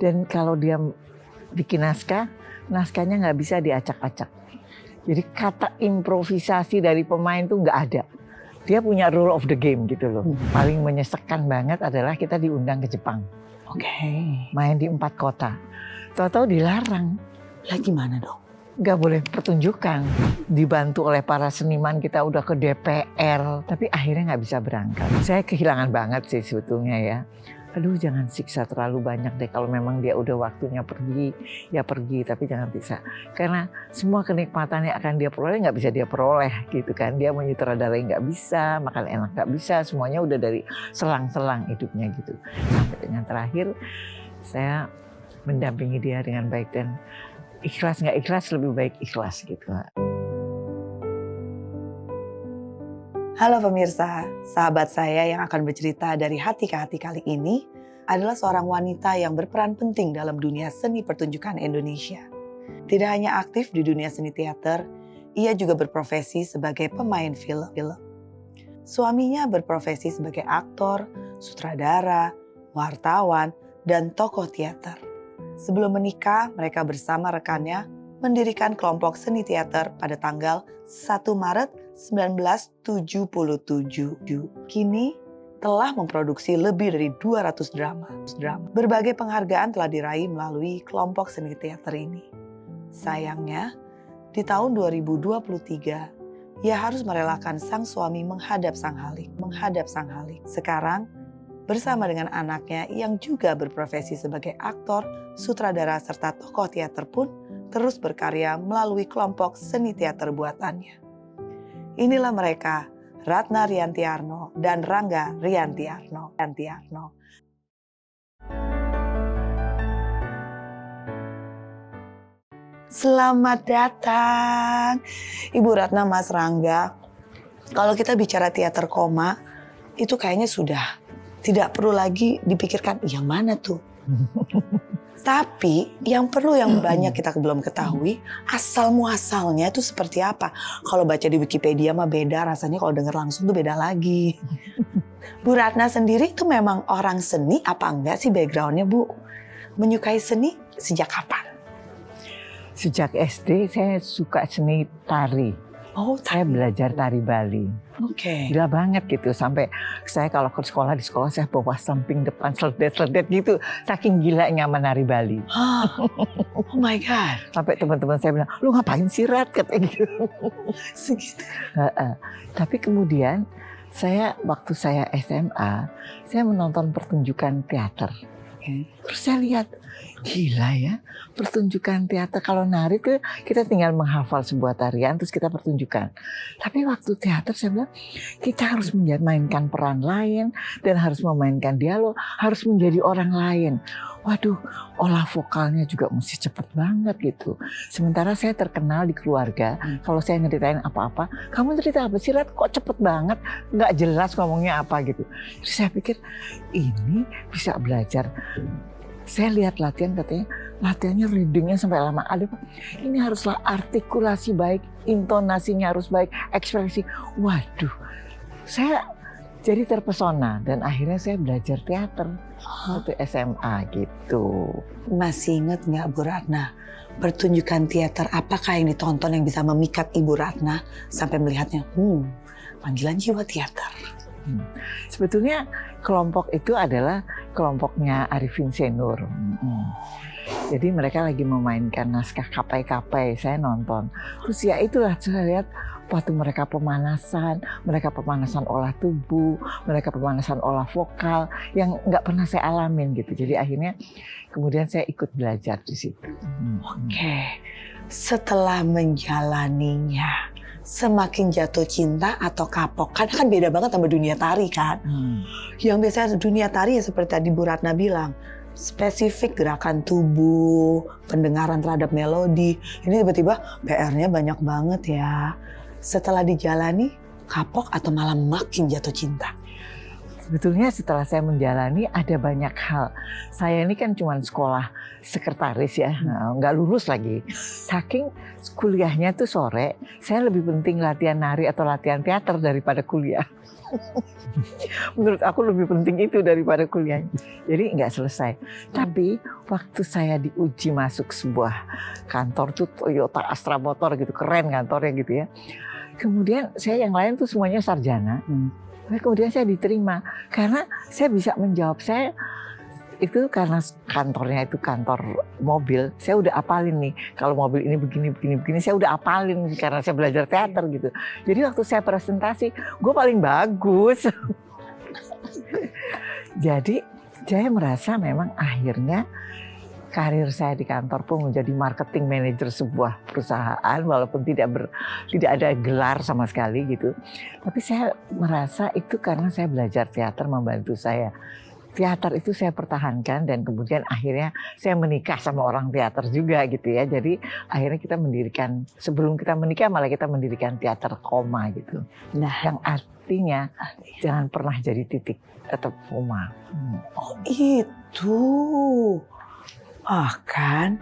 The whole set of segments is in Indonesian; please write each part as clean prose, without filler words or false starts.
Dan kalau dia bikin naskahnya nggak bisa diacak-acak. Jadi kata improvisasi dari pemain tuh nggak ada. Dia punya rule of the game gitu loh. Paling menyesekkan banget adalah kita diundang ke Jepang. Oke. Main di 4 kota. Tahu-tahu dilarang. Lah gimana dong? Nggak boleh pertunjukan. Dibantu oleh para seniman, kita udah ke DPR. Tapi akhirnya nggak bisa berangkat. Saya kehilangan banget sih sebetulnya ya. Aduh, jangan siksa terlalu banyak deh. Kalau memang dia udah waktunya pergi, ya pergi. Tapi jangan siksa. Karena semua kenikmatannya akan dia peroleh, nggak bisa dia peroleh gitu kan. Dia menyutradarai nggak bisa, makan enak nggak bisa. Semuanya udah dari selang-selang hidupnya gitu. Sampai dengan terakhir, saya mendampingi dia dengan baik. Dan ikhlas nggak ikhlas, lebih baik ikhlas gitu. Halo pemirsa, sahabat saya yang akan bercerita dari hati ke hati kali ini adalah seorang wanita yang berperan penting dalam dunia seni pertunjukan Indonesia. Tidak hanya aktif di dunia seni teater, ia juga berprofesi sebagai pemain film. Suaminya berprofesi sebagai aktor, sutradara, wartawan, dan tokoh teater. Sebelum menikah, mereka bersama rekannya mendirikan kelompok seni teater pada tanggal 1 Maret 1977. Kini telah memproduksi lebih dari 200 drama. Berbagai penghargaan telah diraih melalui kelompok seni teater ini. Sayangnya, di tahun 2023, ia harus merelakan sang suami menghadap sang halik. Sekarang, bersama dengan anaknya yang juga berprofesi sebagai aktor, sutradara, serta tokoh teater pun terus berkarya melalui kelompok seni teater buatannya. Inilah mereka, Ratna Riantiarno dan Rangga Riantiarno. Selamat datang, Ibu Ratna, Mas Rangga. Kalau kita bicara teater koma, itu kayaknya sudah tidak perlu lagi dipikirkan yang mana tuh. Tapi yang banyak kita belum ketahui, asal muasalnya itu seperti apa. Kalau baca di Wikipedia mah beda, rasanya kalau dengar langsung tuh beda lagi. Bu Ratna sendiri itu memang orang seni apa enggak sih backgroundnya, Bu? Menyukai seni sejak kapan? Sejak SD saya suka seni tari. Oh, saya belajar tari Bali. Oke. Gila banget gitu. Sampai saya kalau ke sekolah, di sekolah saya bawa samping depan seledet-seledet gitu. Saking gilanya menari Bali. Oh my God. Sampai teman-teman saya bilang, lu ngapain sih Rat? Katanya gitu. Segitu. Tapi kemudian waktu saya SMA, saya menonton pertunjukan teater. Terus saya lihat, gila ya, pertunjukan teater. Kalau nari tuh kita tinggal menghafal sebuah tarian terus kita pertunjukan. Tapi waktu teater saya bilang, kita harus memainkan peran lain dan harus memainkan dialog, harus menjadi orang lain. Waduh, olah vokalnya juga mesti cepet banget gitu. Sementara saya terkenal di keluarga, kalau saya nyeritain apa-apa, kamu cerita apa sih Rat? Kok cepet banget, nggak jelas ngomongnya apa gitu. Terus saya pikir, ini bisa belajar. Saya lihat latihan, katanya latihannya readingnya sampai lama. Ada Pak, ini haruslah artikulasi baik, intonasinya harus baik, ekspresi. Waduh, saya jadi terpesona dan akhirnya saya belajar teater waktu SMA gitu. Masih ingat nggak Bu Ratna, pertunjukan teater apakah yang ditonton yang bisa memikat Ibu Ratna sampai melihatnya, panggilan jiwa teater? Sebetulnya kelompok itu adalah kelompoknya Arifin Senur. Jadi mereka lagi memainkan naskah Kapai-Kapai, saya nonton. Terus ya itulah saya lihat waktu mereka pemanasan olah tubuh, mereka pemanasan olah vokal yang nggak pernah saya alamin gitu. Jadi akhirnya kemudian saya ikut belajar di situ. Oke, setelah menjalaninya, semakin jatuh cinta atau kapok? Kan beda banget sama dunia tari kan. Yang biasanya dunia tari ya seperti tadi Bu Ratna bilang, spesifik gerakan tubuh, pendengaran terhadap melodi. Ini tiba-tiba PR-nya banyak banget ya. Setelah dijalani, kapok atau malah makin jatuh cinta? Sebetulnya setelah saya menjalani ada banyak hal. Saya ini kan cuma sekolah sekretaris ya, nggak lulus lagi. Saking kuliahnya tuh sore, saya lebih penting latihan nari atau latihan teater daripada kuliah. Menurut aku lebih penting itu daripada kuliahnya. Jadi nggak selesai. Tapi waktu saya diuji masuk sebuah kantor tuh Toyota Astra Motor gitu, keren kantornya gitu ya. Kemudian saya yang lain tuh semuanya sarjana. Kemudian saya diterima karena saya bisa menjawab. Saya itu karena kantornya itu kantor mobil, saya udah apalin nih kalau mobil ini begini saya udah apalin karena saya belajar teater gitu. Jadi waktu saya presentasi gue paling bagus. Jadi saya merasa memang akhirnya karir saya di kantor pun menjadi marketing manager sebuah perusahaan walaupun tidak ada gelar sama sekali gitu. Tapi saya merasa itu karena saya belajar teater membantu saya. Teater itu saya pertahankan dan kemudian akhirnya saya menikah sama orang teater juga gitu ya. Jadi akhirnya kita mendirikan, sebelum kita menikah malah kita mendirikan teater koma gitu. Nah, yang artinya jangan pernah jadi titik, tetap koma. Oh itu. Kan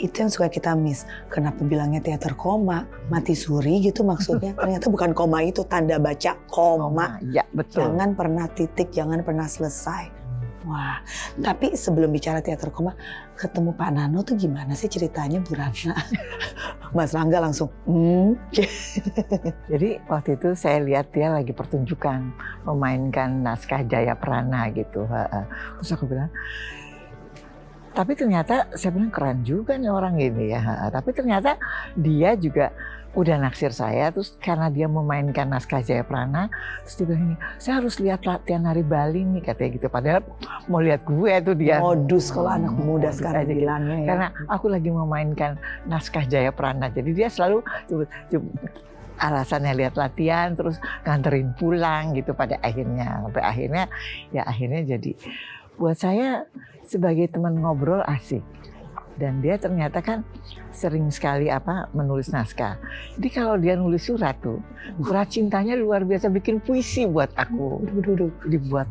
itu yang suka kita miss. Kenapa bilangnya teater koma, mati suri gitu maksudnya. Ternyata bukan koma, itu tanda baca koma. Ya betul. Jangan pernah titik, jangan pernah selesai. Wah, tapi sebelum bicara teater koma, ketemu Pak Nano tuh gimana sih ceritanya, Bu Ratna? Mas Rangga langsung, Jadi waktu itu saya lihat dia lagi pertunjukan memainkan naskah Jayaprana gitu. Terus aku bilang, tapi ternyata saya bilang keren juga nih orang ini ya. Tapi ternyata dia juga udah naksir saya. Terus karena dia memainkan naskah Jayaprana, terus dia bilang ini, saya harus lihat latihan nari Bali nih katanya gitu. Padahal mau lihat gue tuh dia. Modus kalau anak muda sekarang bilangnya ya. Karena aku lagi memainkan naskah Jayaprana. Jadi dia selalu alasannya lihat latihan terus nganterin pulang gitu pada akhirnya. Sampai akhirnya jadi buat saya sebagai teman ngobrol asik. Dan dia ternyata kan sering sekali menulis naskah. Jadi kalau dia nulis surat tuh, surat cintanya luar biasa, bikin puisi buat aku. Dibuat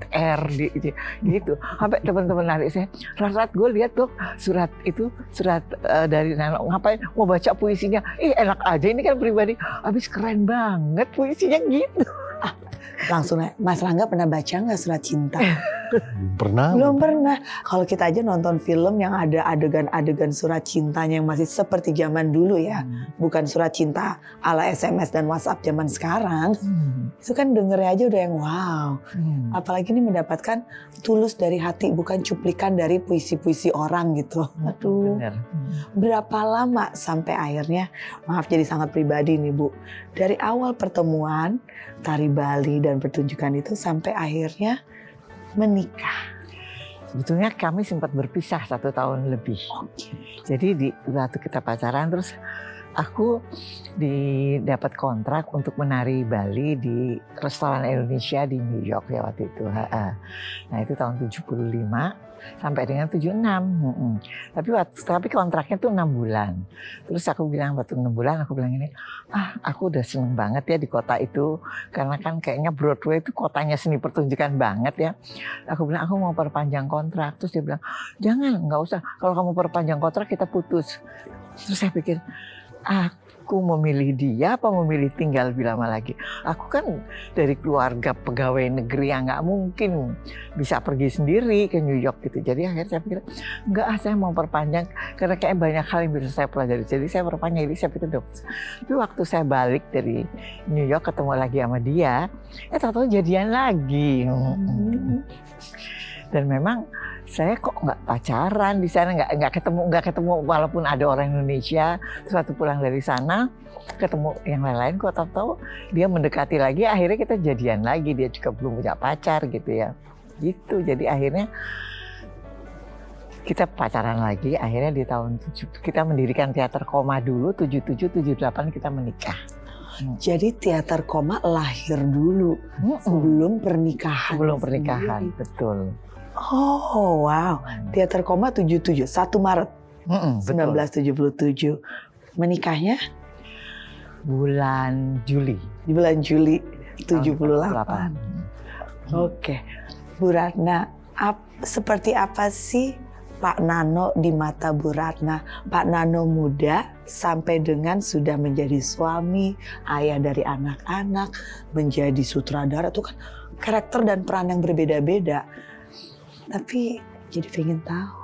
gitu. Sampai teman-teman narik saya, Rat gue lihat tuh surat dari Nano, ngapain mau baca puisinya? Enak aja, ini kan pribadi. Habis keren banget puisinya gitu. Langsung Mas Rangga pernah baca nggak surat cinta? Belum pernah. Kalau kita aja nonton film yang ada adegan-adegan surat cintanya yang masih seperti zaman dulu ya, bukan surat cinta ala SMS dan WhatsApp zaman sekarang. Itu kan dengernya aja udah yang wow. Apalagi ini mendapatkan tulus dari hati, bukan cuplikan dari puisi-puisi orang gitu. Aduh. Bener. Berapa lama sampai akhirnya, maaf jadi sangat pribadi nih Bu, dari awal pertemuan tari Bali dan pertunjukan itu sampai akhirnya menikah? Sebetulnya kami sempat berpisah 1 tahun lebih. Jadi waktu kita pacaran terus aku dapat kontrak untuk menari Bali di restoran Indonesia di New York ya waktu itu. Nah itu tahun 75 sampai dengan 76. Tapi kontraknya tuh 6 bulan. Terus aku bilang waktu 6 bulan aku bilang ini, aku udah seneng banget ya di kota itu. Karena kan kayaknya Broadway itu kotanya seni pertunjukan banget ya. Aku bilang aku mau perpanjang kontrak. Terus dia bilang, jangan, nggak usah. Kalau kamu perpanjang kontrak kita putus. Terus saya pikir, aku memilih dia apa memilih tinggal lebih lama lagi. Aku kan dari keluarga pegawai negeri yang nggak mungkin bisa pergi sendiri ke New York gitu. Jadi akhirnya saya pikir enggak, saya mau perpanjang karena kayak banyak hal yang bisa saya pelajari. Jadi saya perpanjang, jadi saya pikir tapi waktu saya balik dari New York ketemu lagi sama dia, tahu-tahu jadian lagi. Dan memang saya kok nggak pacaran di sana, nggak ketemu walaupun ada orang Indonesia. Terus waktu pulang dari sana ketemu yang lain-lain, kok tahu-tahu dia mendekati lagi, akhirnya kita jadian lagi. Dia juga belum punya pacar gitu ya, gitu. Jadi akhirnya kita pacaran lagi. Akhirnya di tahun 7 kita mendirikan teater koma dulu, 77-78 kita menikah. Jadi teater koma lahir dulu sebelum pernikahan. Sebelum pernikahan, betul. Oh wow, teater koma 77, 1 Maret 1977. Menikahnya? Bulan Juli. Di bulan Juli 78. Oke. Bu Ratna, seperti apa sih Pak Nano di mata Bu Ratna? Pak Nano muda sampai dengan sudah menjadi suami, ayah dari anak-anak, menjadi sutradara, itu kan karakter dan peran yang berbeda-beda. Tapi jadi pengen tahu.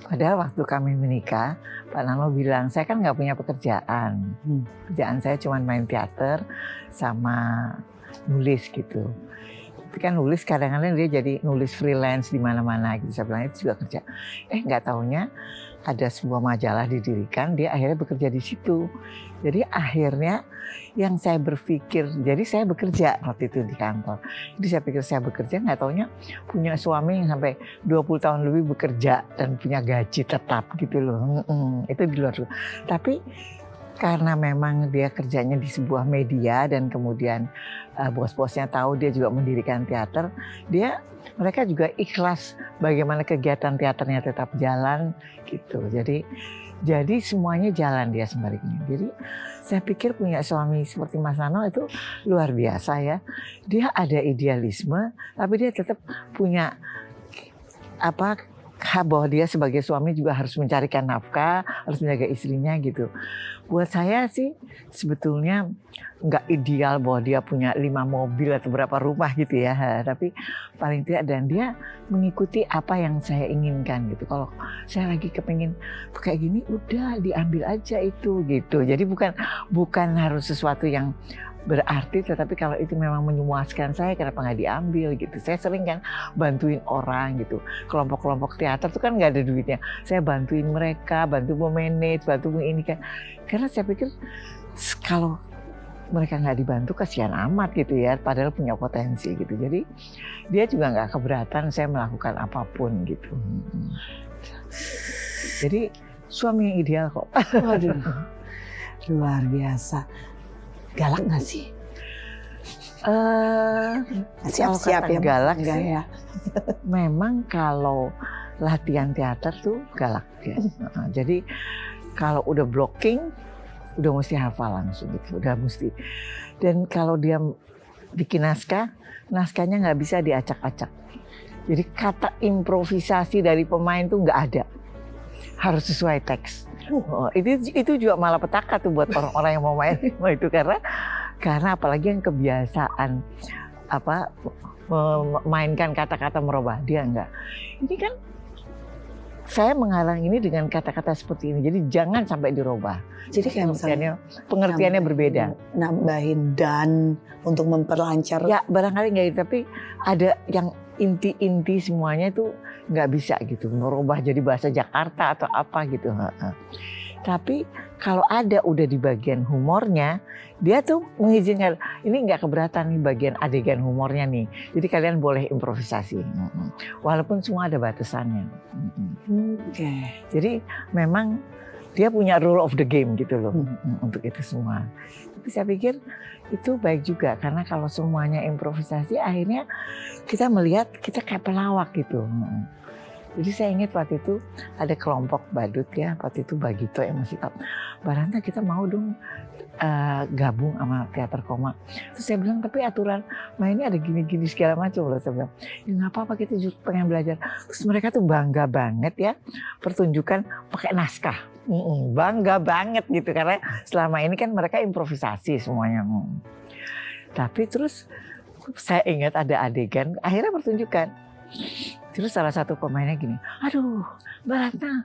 Padahal waktu kami menikah, Pak Nano bilang, saya kan nggak punya pekerjaan. Pekerjaan saya cuma main teater sama nulis gitu. Tapi kan nulis kadang-kadang dia jadi nulis freelance di mana-mana gitu. Saya bilang itu juga kerja. Nggak taunya ada sebuah majalah didirikan, dia akhirnya bekerja di situ. Jadi akhirnya yang saya berpikir, jadi saya bekerja waktu itu di kantor. Jadi saya pikir saya bekerja, nggak taunya punya suami yang sampai 20 tahun lebih bekerja dan punya gaji tetap gitu loh. Itu di luar. Tapi karena memang dia kerjanya di sebuah media dan kemudian bos-bosnya tahu dia juga mendirikan teater, mereka juga ikhlas bagaimana kegiatan teaternya tetap jalan gitu. Jadi semuanya jalan dia sebaliknya. Jadi saya pikir punya suami seperti Mas Nano itu luar biasa ya. Dia ada idealisme, tapi dia tetap punya bahwa dia sebagai suami juga harus mencarikan nafkah, harus menjaga istrinya gitu. Buat saya sih sebetulnya nggak ideal bahwa dia punya 5 mobil atau berapa rumah gitu ya. Tapi paling tidak dan dia mengikuti apa yang saya inginkan gitu. Kalau saya lagi kepengin kayak gini, udah diambil aja itu gitu. Jadi bukan harus sesuatu yang berarti, tetapi kalau itu memang memuaskan saya, kenapa nggak diambil gitu. Saya sering kan bantuin orang gitu, kelompok-kelompok teater itu kan nggak ada duitnya, saya bantuin mereka, bantu memanage, bantu ini kan, karena saya pikir kalau mereka nggak dibantu kasihan amat gitu ya, padahal punya potensi gitu. Jadi dia juga nggak keberatan saya melakukan apapun gitu. Jadi suami yang ideal kok. Waduh, luar biasa. Galak nggak sih? Siap-siap ya. Galak enggak sih. Ya. Memang kalau latihan teater tuh galak ya. Jadi kalau udah blocking, udah mesti hafal langsung gitu, udah mesti. Dan kalau dia bikin naskahnya nggak bisa diacak-acak. Jadi kata improvisasi dari pemain tuh nggak ada, harus sesuai teks. Itu juga malah petaka tuh buat orang-orang yang mau main itu karena apalagi yang kebiasaan memainkan kata-kata merubah, dia enggak. Ini kan saya menghalang ini dengan kata-kata seperti ini, jadi jangan sampai dirubah. Jadi kayak misalnya pengertiannya berbeda. Nambahin dan untuk memperlancar. Ya barangkali enggak gitu, tapi ada yang inti-inti semuanya itu nggak bisa gitu merubah jadi bahasa Jakarta atau apa gitu. Tapi kalau ada udah di bagian humornya, dia tuh mengizinkan, ini nggak keberatan nih bagian adegan humornya nih, jadi kalian boleh improvisasi walaupun semua ada batasannya. Jadi memang dia punya rule of the game gitu loh untuk itu semua. Tapi saya pikir itu baik juga karena kalau semuanya improvisasi akhirnya kita melihat kita kayak pelawak gitu. Jadi saya ingat waktu itu ada kelompok badut ya, waktu itu Bagito yang masih tahu. Barangkali kita mau dong gabung sama teater koma. Terus saya bilang tapi aturan mainnya ada gini-gini segala macam loh. Saya bilang ya nggak apa-apa, kita justru pengen belajar. Terus mereka tuh bangga banget ya pertunjukan pakai naskah. Bangga banget gitu karena selama ini kan mereka improvisasi semuanya. Tapi terus saya ingat ada adegan akhirnya pertunjukan. Terus salah satu pemainnya gini, aduh Mbak Ratna,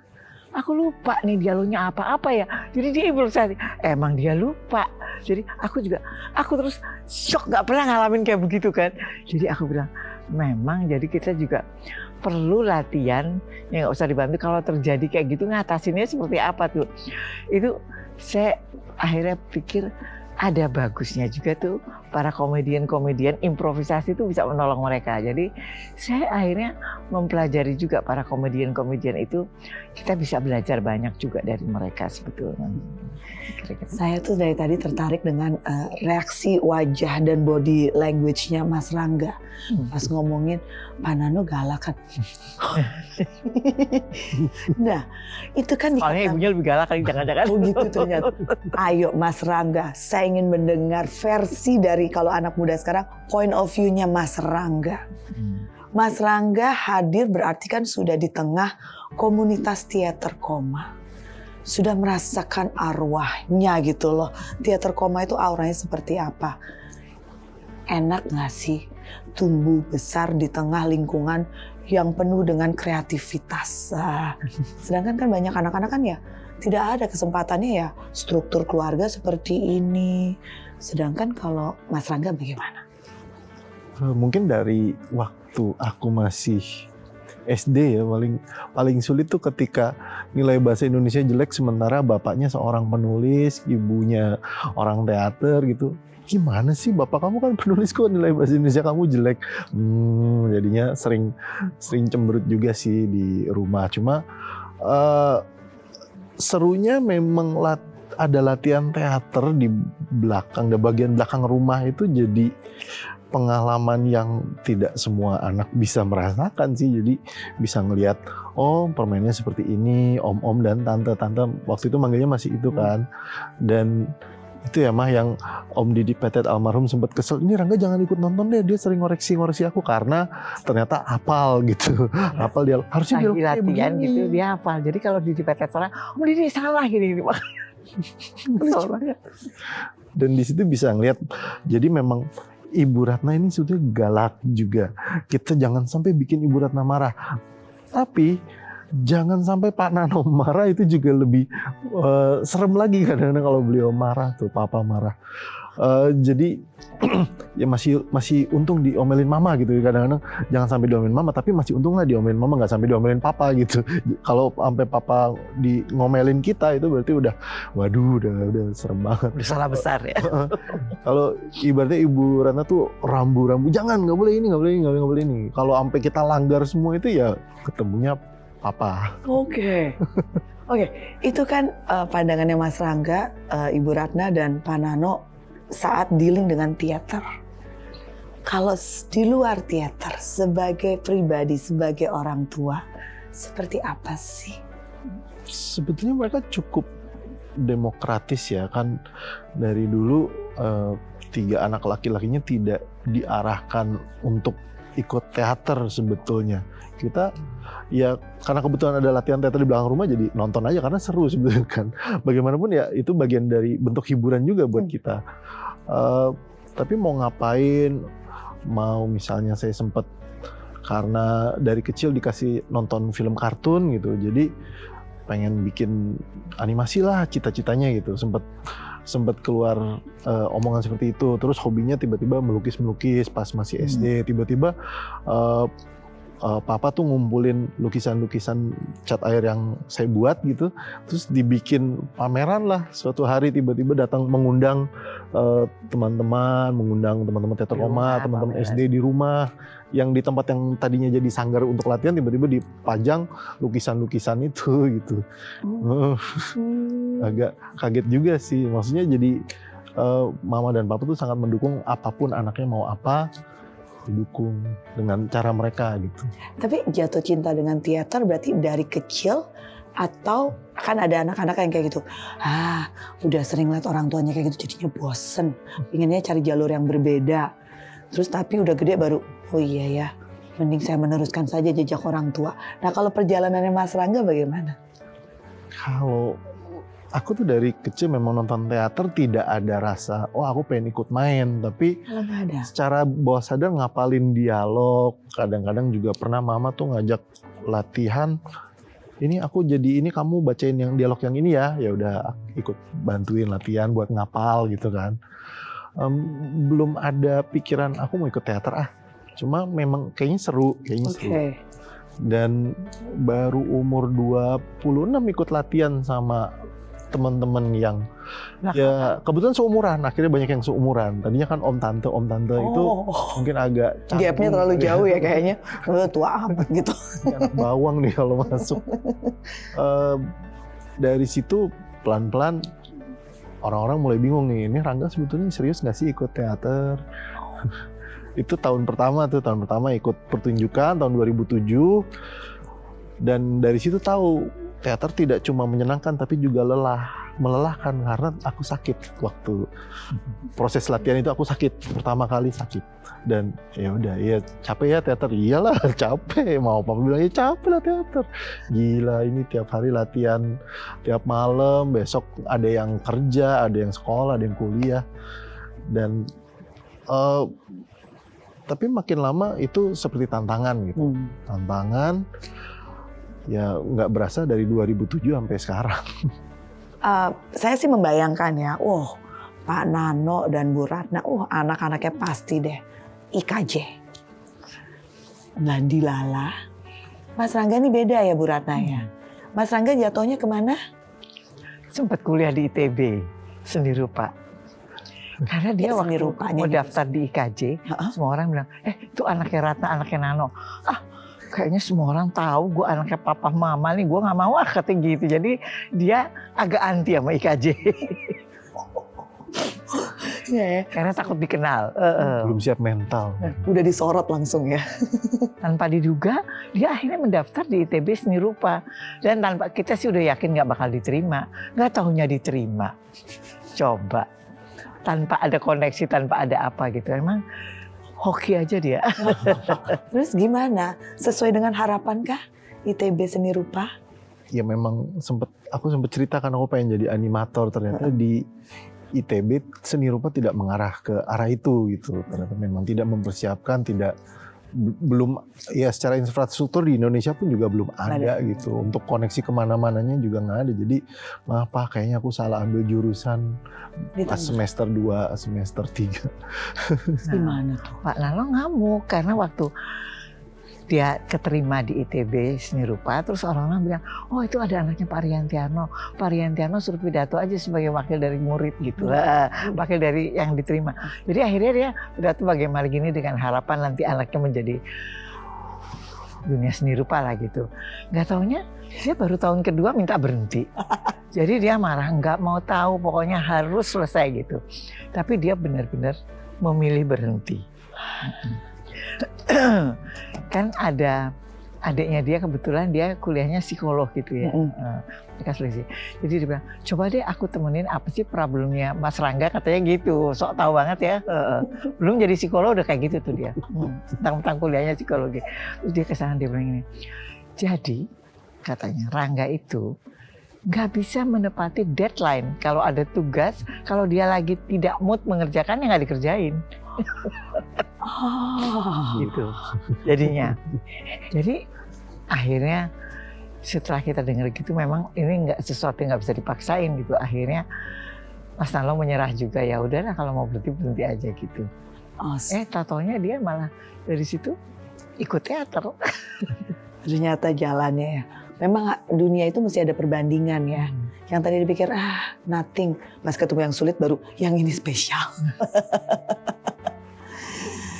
aku lupa nih dialognya apa ya. Jadi dia improvisasi, emang dia lupa. Jadi aku terus shock, gak pernah ngalamin kayak begitu kan. Jadi aku bilang, memang jadi kita juga perlu latihan yang gak usah dibantu. Kalau terjadi kayak gitu ngatasinnya seperti apa tuh. Itu saya akhirnya pikir ada bagusnya juga tuh para komedian improvisasi itu bisa menolong mereka. Jadi saya akhirnya mempelajari juga para komedian itu, kita bisa belajar banyak juga dari mereka sebetulnya. Saya tuh dari tadi tertarik dengan reaksi wajah dan body language-nya Mas Rangga pas ngomongin Pak Nano galak kan. Nah itu kan soalnya ibunya lebih galak kali, jangan-jangan. Oh gitu ternyata. Ayo Mas Rangga, saya ingin mendengar versi dari kalau anak muda sekarang point of view-nya Mas Rangga. Mas Rangga hadir berarti kan sudah di tengah komunitas teater koma. Sudah merasakan arwahnya gitu loh. Teater koma itu auranya seperti apa? Enak gak sih tumbuh besar di tengah lingkungan yang penuh dengan kreativitas? Sedangkan kan banyak anak-anak kan ya tidak ada kesempatannya ya struktur keluarga seperti ini. Sedangkan kalau Mas Rangga bagaimana? Mungkin dari waktu aku masih SD ya, paling sulit tuh ketika nilai bahasa Indonesia jelek sementara bapaknya seorang penulis, ibunya orang teater gitu. Gimana sih bapak kamu kan penulis kok nilai bahasa Indonesia kamu jelek? Jadinya sering cemberut juga sih di rumah. Cuma serunya memang ada latihan teater di belakang, di bagian belakang rumah itu jadi pengalaman yang tidak semua anak bisa merasakan sih. Jadi bisa ngelihat, oh permainannya seperti ini, om-om dan tante-tante. Waktu itu manggilnya masih itu kan. Dan itu ya mah yang Om Didi Petet almarhum sempat kesel, ini Rangga jangan ikut nonton deh, dia sering ngoreksi aku karena ternyata hafal gitu. Hafal dia, harusnya dia latihan gitu, dia hafal. Jadi kalau Didi Petet salah, Om Didi salah gini. Dan di situ bisa ngelihat, jadi memang Ibu Ratna ini sebetulnya galak juga. Kita jangan sampai bikin Ibu Ratna marah. Tapi jangan sampai Pak Nano marah, itu juga lebih serem lagi kadang-kadang kalau beliau marah tuh, Papa marah. Jadi ya masih untung diomelin Mama gitu. Kadang-kadang jangan sampai diomelin Mama, tapi masih untung lah diomelin Mama, nggak sampai diomelin Papa gitu. Kalau sampai Papa ngomelin kita itu berarti udah, waduh, udah serem banget. Udah salah besar ya. Kalau ibaratnya Ibu Ratna tuh rambu-rambu, jangan, nggak boleh ini, nggak boleh ini. Kalau sampai kita langgar semua itu ya ketemunya Papa. Oke, itu kan pandangannya Mas Rangga, Ibu Ratna dan Pak Nano saat dealing dengan teater. Kalau di luar teater, sebagai pribadi, sebagai orang tua, seperti apa sih? Sebetulnya mereka cukup demokratis ya kan. Dari dulu 3 anak laki-lakinya tidak diarahkan untuk ikut teater sebetulnya. Kita ya karena kebetulan ada latihan teater di belakang rumah, jadi nonton aja karena seru sebetulnya kan. Bagaimanapun ya itu bagian dari bentuk hiburan juga buat kita. Tapi mau ngapain, mau misalnya saya sempat karena dari kecil dikasih nonton film kartun gitu, jadi pengen bikin animasi lah cita-citanya gitu. Sempat keluar omongan seperti itu. Terus hobinya tiba-tiba melukis pas masih SD. Tiba-tiba Papa tuh ngumpulin lukisan-lukisan cat air yang saya buat gitu, terus dibikin pameran lah. Suatu hari tiba-tiba datang mengundang teman-teman teater koma, teman-teman SD di rumah, yang di tempat yang tadinya jadi sanggar untuk latihan tiba-tiba dipajang lukisan-lukisan itu gitu. Agak kaget juga sih, maksudnya jadi Mama dan Papa tuh sangat mendukung apapun anaknya mau apa, didukung dengan cara mereka gitu. Tapi jatuh cinta dengan teater berarti dari kecil, atau kan ada anak-anak yang kayak gitu, udah sering lihat orang tuanya kayak gitu jadinya bosen, inginnya cari jalur yang berbeda. Terus tapi udah gede baru, oh iya ya, mending saya meneruskan saja jejak orang tua. Nah kalau perjalanannya Mas Rangga bagaimana? Kalau aku tuh dari kecil memang nonton teater tidak ada rasa, oh aku pengen ikut main. Tapi secara bawah sadar ngapalin dialog. Kadang-kadang juga pernah Mama tuh ngajak latihan. Ini aku jadi ini, kamu bacain yang dialog yang ini ya. Ya udah ikut bantuin latihan buat ngapal gitu kan. Belum ada pikiran aku mau ikut teater Cuma memang kayaknya seru. Seru. Dan baru umur 26 ikut latihan sama teman-teman yang ya kebetulan seumuran, akhirnya banyak yang seumuran. Tadinya kan om tante itu mungkin agak canggung, gapnya terlalu jauh ya kayaknya, tua amat gitu. Anak bawang nih kalau masuk. Dari situ pelan-pelan orang-orang mulai bingung nih, ini Rangga sebetulnya serius nggak sih ikut teater? Itu tahun pertama ikut pertunjukan tahun 2007, dan dari situ tahu teater tidak cuma menyenangkan tapi juga lelah. melelahkan karena aku sakit waktu proses latihan itu. Aku sakit pertama kali, sakit. Dan ya udah, ya capek ya teater. Iyalah capek, mau apa bilang ya capek lah teater. Gila, ini tiap hari latihan, tiap malam, besok ada yang kerja, ada yang sekolah, ada yang kuliah. Dan tapi makin lama itu seperti tantangan gitu. Tantangan ya nggak berasa dari 2007 sampai sekarang. Saya sih membayangkan ya, Pak Nano dan Bu Ratna, anak-anaknya pasti deh IKJ. Landi Lala. Mas Rangga ini beda ya Bu Ratna ya. Mas Rangga jatuhnya kemana? Sempat kuliah di ITB, seni rupa. Karena dia Seni waktu rupanya mau gitu. daftar di IKJ, semua orang bilang, itu anaknya Ratna, anaknya Nano. Kayaknya semua orang tahu gue anaknya papa mama nih, gue nggak mau katanya gitu. Jadi dia agak anti sama IKJ. Ya, Karena takut dikenal. Belum siap mental. udah disorot langsung ya. Tanpa diduga, dia akhirnya mendaftar di ITB seni rupa. Dan tanpa kita sih udah yakin nggak bakal diterima. Nggak tahunya diterima. Coba. Tanpa ada koneksi, tanpa ada apa gitu. Emang hoki aja dia. Terus gimana? Sesuai dengan harapan kah ITB seni rupa? Ya memang aku sempat cerita kan aku pengen jadi animator, ternyata di ITB seni rupa tidak mengarah ke arah itu gitu. Ternyata memang tidak mempersiapkan, belum ya secara infrastruktur di Indonesia pun juga belum ada gitu. Untuk koneksi kemana-mananya juga nggak ada. Jadi maaf Pak, kayaknya aku salah ambil jurusan pas semester 2, semester 3. Gimana tuh? Pak Nano ngamuk karena waktu dia keterima di ITB seni rupa, terus orang-orang bilang, itu ada anaknya Pak Riantiano. Pak Riantiano suruh pidato aja sebagai wakil dari murid gitu, wakil dari yang diterima. Jadi akhirnya dia pidato bagaimana gini dengan harapan nanti anaknya menjadi dunia seni rupa lah gitu. Nggak taunya dia baru tahun kedua minta berhenti. Jadi dia marah, nggak mau tahu, pokoknya harus selesai gitu. Tapi dia benar-benar memilih berhenti. Kan ada adiknya dia, kebetulan dia kuliahnya psikolog gitu ya. Jadi dia bilang, coba deh aku temenin apa sih problemnya Mas Rangga, katanya gitu. Sok tahu banget ya. Belum jadi psikolog udah kayak gitu tuh dia. Tentang kuliahnya psikologi. Terus dia kesana, dia bilang ini. Jadi katanya Rangga itu nggak bisa menepati deadline. Kalau ada tugas, kalau dia lagi tidak mood mengerjakan, ya nggak dikerjain. Gitu jadinya. Jadi akhirnya setelah kita dengar gitu, memang ini nggak sesuatu yang nggak bisa dipaksain gitu. Akhirnya Mas Nano menyerah juga, ya udahlah kalau mau berhenti aja gitu. Tatonya dia malah dari situ ikut teater. Ternyata jalannya ya. Memang dunia itu mesti ada perbandingan ya. Yang tadi dipikir nothing, pas ketemu yang sulit baru yang ini spesial.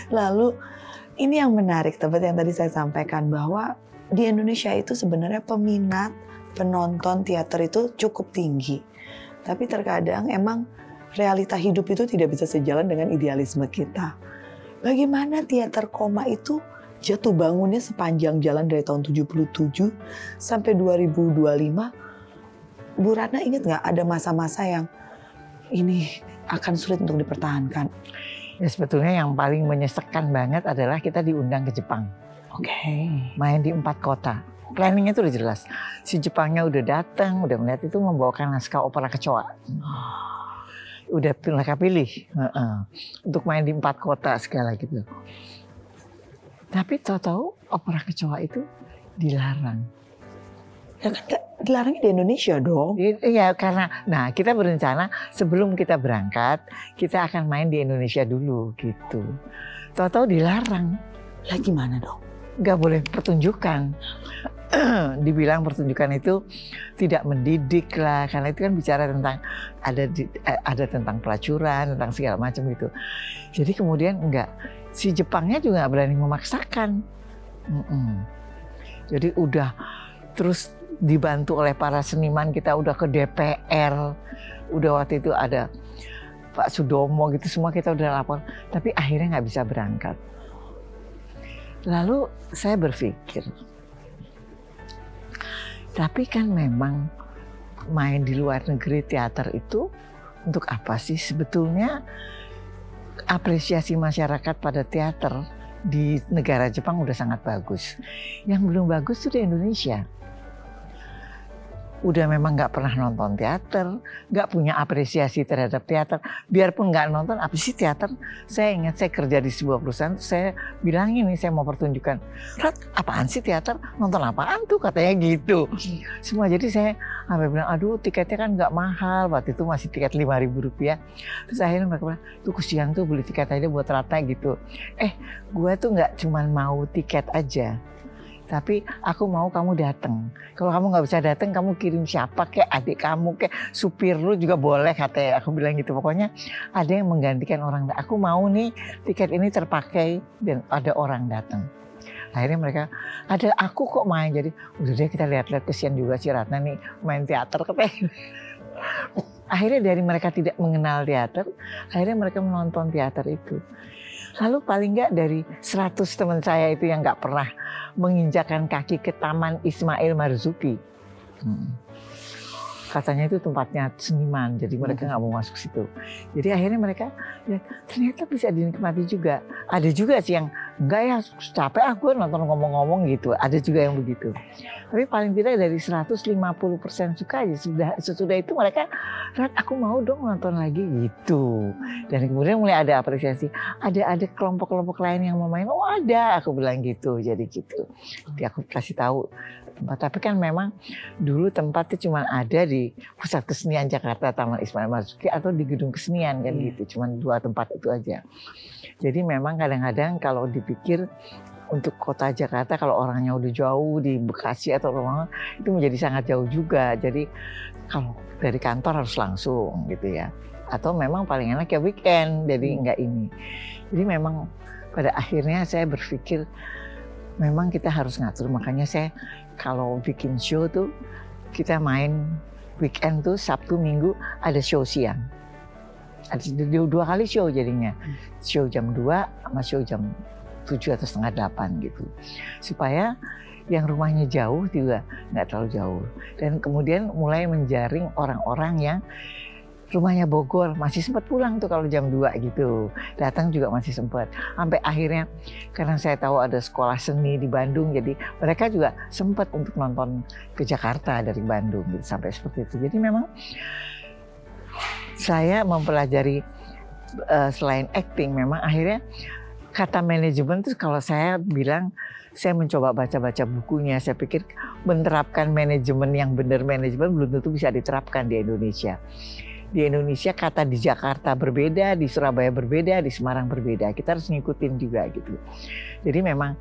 Lalu ini yang menarik, seperti yang tadi saya sampaikan, bahwa di Indonesia itu sebenarnya peminat penonton teater itu cukup tinggi. Tapi terkadang emang realita hidup itu tidak bisa sejalan dengan idealisme kita. Bagaimana teater koma itu jatuh bangunnya sepanjang jalan dari tahun 77 sampai 2025. Bu Ratna ingat nggak ada masa-masa yang ini akan sulit untuk dipertahankan? Ya sebetulnya yang paling menyesekkan banget adalah kita diundang ke Jepang. Main di 4 kota. Planningnya itu udah jelas. Si Jepangnya udah datang, udah melihat itu membawakan naskah opera kecoa. Udah mereka pilih untuk main di 4 kota segala gitu. Tapi tahu-tahu opera kecoa itu dilarang. Ya kan dilarangnya di Indonesia dong. Iya, karena kita berencana sebelum kita berangkat kita akan main di Indonesia dulu gitu. Tahu-tahu dilarang. Lah gimana dong? Gak boleh pertunjukan. Dibilang pertunjukan itu tidak mendidik lah, karena itu kan bicara tentang ada tentang pelacuran, tentang segala macam gitu. Jadi kemudian si Jepangnya juga nggak berani memaksakan. Jadi udah terus dibantu oleh para seniman, kita udah ke DPR, udah waktu itu ada Pak Sudomo gitu, semua kita udah lapor, tapi akhirnya nggak bisa berangkat. Lalu saya berpikir, tapi kan memang main di luar negeri teater itu untuk apa sih sebetulnya? Apresiasi masyarakat pada teater di negara Jepang udah sangat bagus. Yang belum bagus tuh di Indonesia. Udah memang nggak pernah nonton teater, nggak punya apresiasi terhadap teater. Biarpun nggak nonton, apa sih teater? Saya ingat saya kerja di sebuah perusahaan, saya bilang ini saya mau pertunjukan. Rat, apaan sih teater? Nonton apaan tuh? Katanya gitu. Semua jadi saya sampai bilang, aduh tiketnya kan nggak mahal. Waktu itu masih tiket Rp5.000. Terus akhirnya mereka bilang, tuh kesian tuh beli tiket aja buat Ratna gitu. Gue tuh nggak cuma mau tiket aja. Tapi aku mau kamu datang. Kalau kamu nggak bisa datang, kamu kirim siapa kayak adik kamu kayak supir lu juga boleh katanya. Aku bilang gitu. Pokoknya ada yang menggantikan orang. Aku mau nih tiket ini terpakai dan ada orang datang. Akhirnya mereka ada aku kok main. Jadi udah deh kita lihat-lihat, kesian juga si Ratna nih main teater katanya. Akhirnya dari mereka tidak mengenal teater, akhirnya mereka menonton teater itu. Lalu paling nggak dari 100 teman saya itu yang nggak pernah menginjakan kaki ke Taman Ismail Marzuki. Katanya itu tempatnya seniman, jadi mereka nggak mau masuk situ. Jadi akhirnya mereka ya, ternyata bisa dinikmati juga. Ada juga sih yang enggak ya capek aku nonton ngomong-ngomong gitu. Ada juga yang begitu. Tapi paling tidak dari 150% suka aja. Sesudah itu mereka, Rat aku mau dong nonton lagi gitu. Dan kemudian mulai ada apresiasi. Ada kelompok-kelompok lain yang mau main. Oh ada, aku bilang gitu. Jadi gitu. Jadi aku kasih tahu. Tapi kan memang dulu tempatnya cuma ada di Pusat Kesenian Jakarta, Taman Ismail Marzuki atau di Gedung Kesenian kan gitu. Cuma 2 tempat itu aja. Jadi memang kadang-kadang kalau dipikir untuk kota Jakarta kalau orangnya udah jauh di Bekasi atau rumah itu menjadi sangat jauh juga. Jadi kalau dari kantor harus langsung gitu ya. Atau memang paling enak ya weekend, jadi enggak ini. Jadi memang pada akhirnya saya berpikir memang kita harus ngatur. Makanya saya kalau bikin show tuh kita main weekend tuh Sabtu Minggu ada show siang. Ada 2 kali show jadinya. Show jam 2 sama show jam 7 atau setengah 8 gitu. Supaya yang rumahnya jauh juga nggak terlalu jauh. Dan kemudian mulai menjaring orang-orang yang rumahnya Bogor, masih sempat pulang tuh kalau jam 2 gitu. Datang juga masih sempat. Sampai akhirnya karena saya tahu ada sekolah seni di Bandung, jadi mereka juga sempat untuk nonton ke Jakarta dari Bandung gitu, sampai seperti itu. Jadi memang saya mempelajari selain acting, memang akhirnya kata manajemen itu kalau saya bilang, saya mencoba baca-baca bukunya, saya pikir menerapkan manajemen yang benar manajemen belum tentu bisa diterapkan di Indonesia. Di Indonesia kata di Jakarta berbeda, di Surabaya berbeda, di Semarang berbeda. Kita harus ngikutin juga gitu. Jadi memang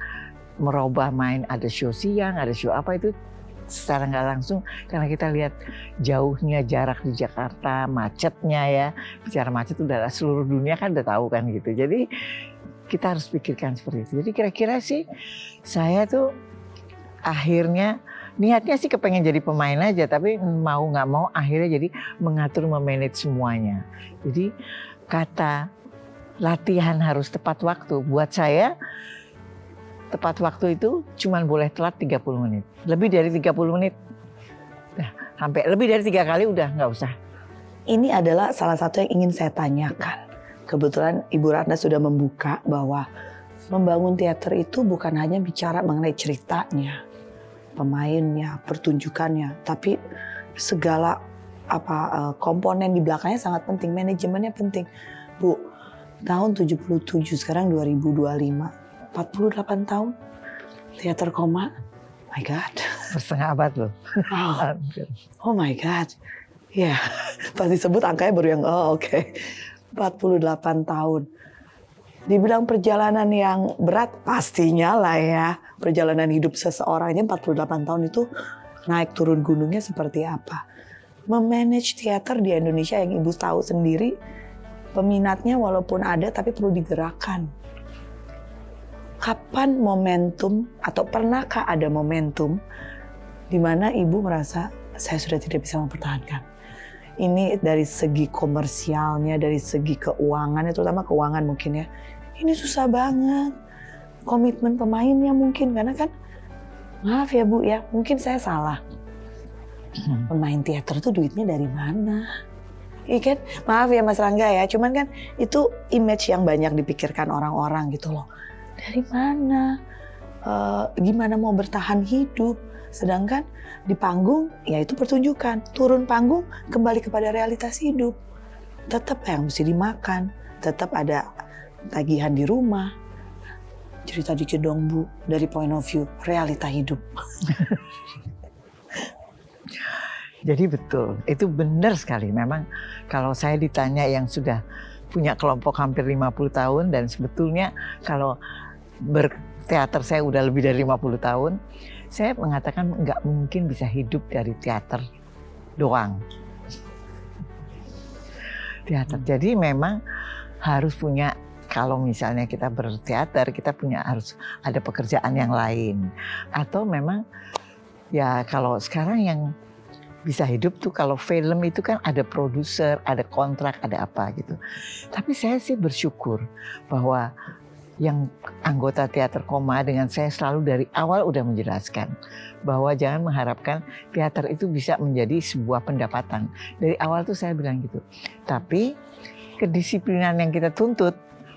merubah main ada show siang, ada show apa itu secara nggak langsung karena kita lihat jauhnya jarak di Jakarta, macetnya ya. Bicara macet udah seluruh dunia kan udah tahu kan gitu. Jadi kita harus pikirkan seperti itu. Jadi kira-kira sih saya tuh akhirnya niatnya sih kepengen jadi pemain aja, tapi mau nggak mau akhirnya jadi mengatur, memanage semuanya. Jadi kata latihan harus tepat waktu. Buat saya tepat waktu itu cuma boleh telat 30 menit. Lebih dari 30 menit, nah, sampai lebih dari 3 kali udah nggak usah. Ini adalah salah satu yang ingin saya tanyakan. Kebetulan Ibu Ratna sudah membuka bahwa membangun teater itu bukan hanya bicara mengenai ceritanya, pemainnya, pertunjukannya, tapi segala komponen di belakangnya sangat penting, manajemennya penting. Bu, tahun 77 sekarang 2025, 48 tahun teater koma. My God. Setengah abad loh. Oh my God. Ya, yeah. Pas disebut angkanya baru yang oke. 48 tahun. Dibilang perjalanan yang berat, pastinya lah ya. Perjalanan hidup seseorang aja 48 tahun itu naik turun gunungnya seperti apa. Memanage teater di Indonesia yang Ibu tahu sendiri, peminatnya walaupun ada tapi perlu digerakkan. Kapan momentum atau pernahkah ada momentum di mana Ibu merasa saya sudah tidak bisa mempertahankan? Ini dari segi komersialnya, dari segi keuangannya, terutama keuangan mungkin ya. Ini susah banget. Komitmen pemainnya mungkin, karena kan, maaf ya Bu ya, mungkin saya salah. Pemain teater tuh duitnya dari mana? Iya kan? Maaf ya Mas Rangga ya, cuman kan itu image yang banyak dipikirkan orang-orang gitu loh. Dari mana? Gimana mau bertahan hidup? Sedangkan di panggung ya itu pertunjukan, turun panggung kembali kepada realitas hidup. Tetap yang mesti dimakan, tetap ada tagihan di rumah. Cerita dikit dong Bu, dari point of view realita hidup. Jadi betul, itu benar sekali. Memang kalau saya ditanya yang sudah punya kelompok hampir 50 tahun dan sebetulnya kalau berteater saya udah lebih dari 50 tahun, saya mengatakan nggak mungkin bisa hidup dari teater doang. Teater. Jadi memang harus punya, kalau misalnya kita berteater, kita harus ada pekerjaan yang lain. Atau memang ya kalau sekarang yang bisa hidup tuh kalau film itu kan ada produser, ada kontrak, ada apa gitu. Tapi saya sih bersyukur bahwa yang anggota teater koma dengan saya selalu dari awal udah menjelaskan bahwa jangan mengharapkan teater itu bisa menjadi sebuah pendapatan. Dari awal tuh saya bilang gitu. Tapi kedisiplinan yang kita tuntut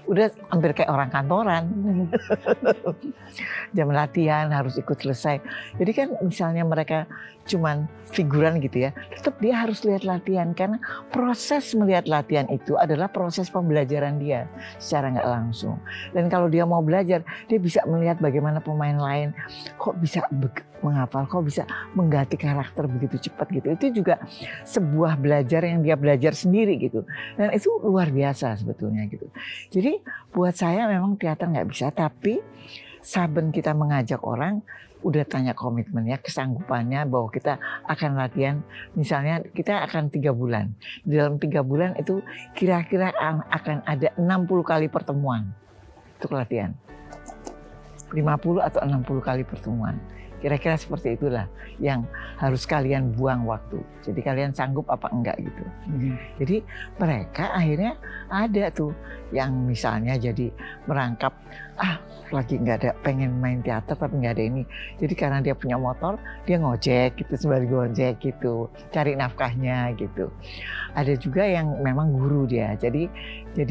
udah hampir kayak orang kantoran. Jam latihan harus ikut selesai. Jadi kan misalnya mereka cuman figuran gitu ya, tetap dia harus lihat latihan karena proses melihat latihan itu adalah proses pembelajaran dia secara nggak langsung. Dan kalau dia mau belajar, dia bisa melihat bagaimana pemain lain kok bisa menghafal, kok bisa mengganti karakter begitu cepat gitu. Itu juga sebuah belajar yang dia belajar sendiri gitu. Dan itu luar biasa sebetulnya gitu. Jadi buat saya memang teater nggak bisa, tapi saben kita mengajak orang, udah tanya komitmennya, kesanggupannya bahwa kita akan latihan, misalnya kita akan 3 bulan. Di dalam 3 bulan itu kira-kira akan ada 60 kali pertemuan untuk latihan. 50 atau 60 kali pertemuan. Kira-kira seperti itulah yang harus kalian buang waktu. Jadi kalian sanggup apa enggak gitu. Jadi mereka akhirnya ada tuh yang misalnya jadi merangkap, lagi nggak ada pengen main teater tapi nggak ada ini. Jadi karena dia punya motor, dia ngojek gitu, sembari ngojek gitu, cari nafkahnya gitu. Ada juga yang memang guru dia, jadi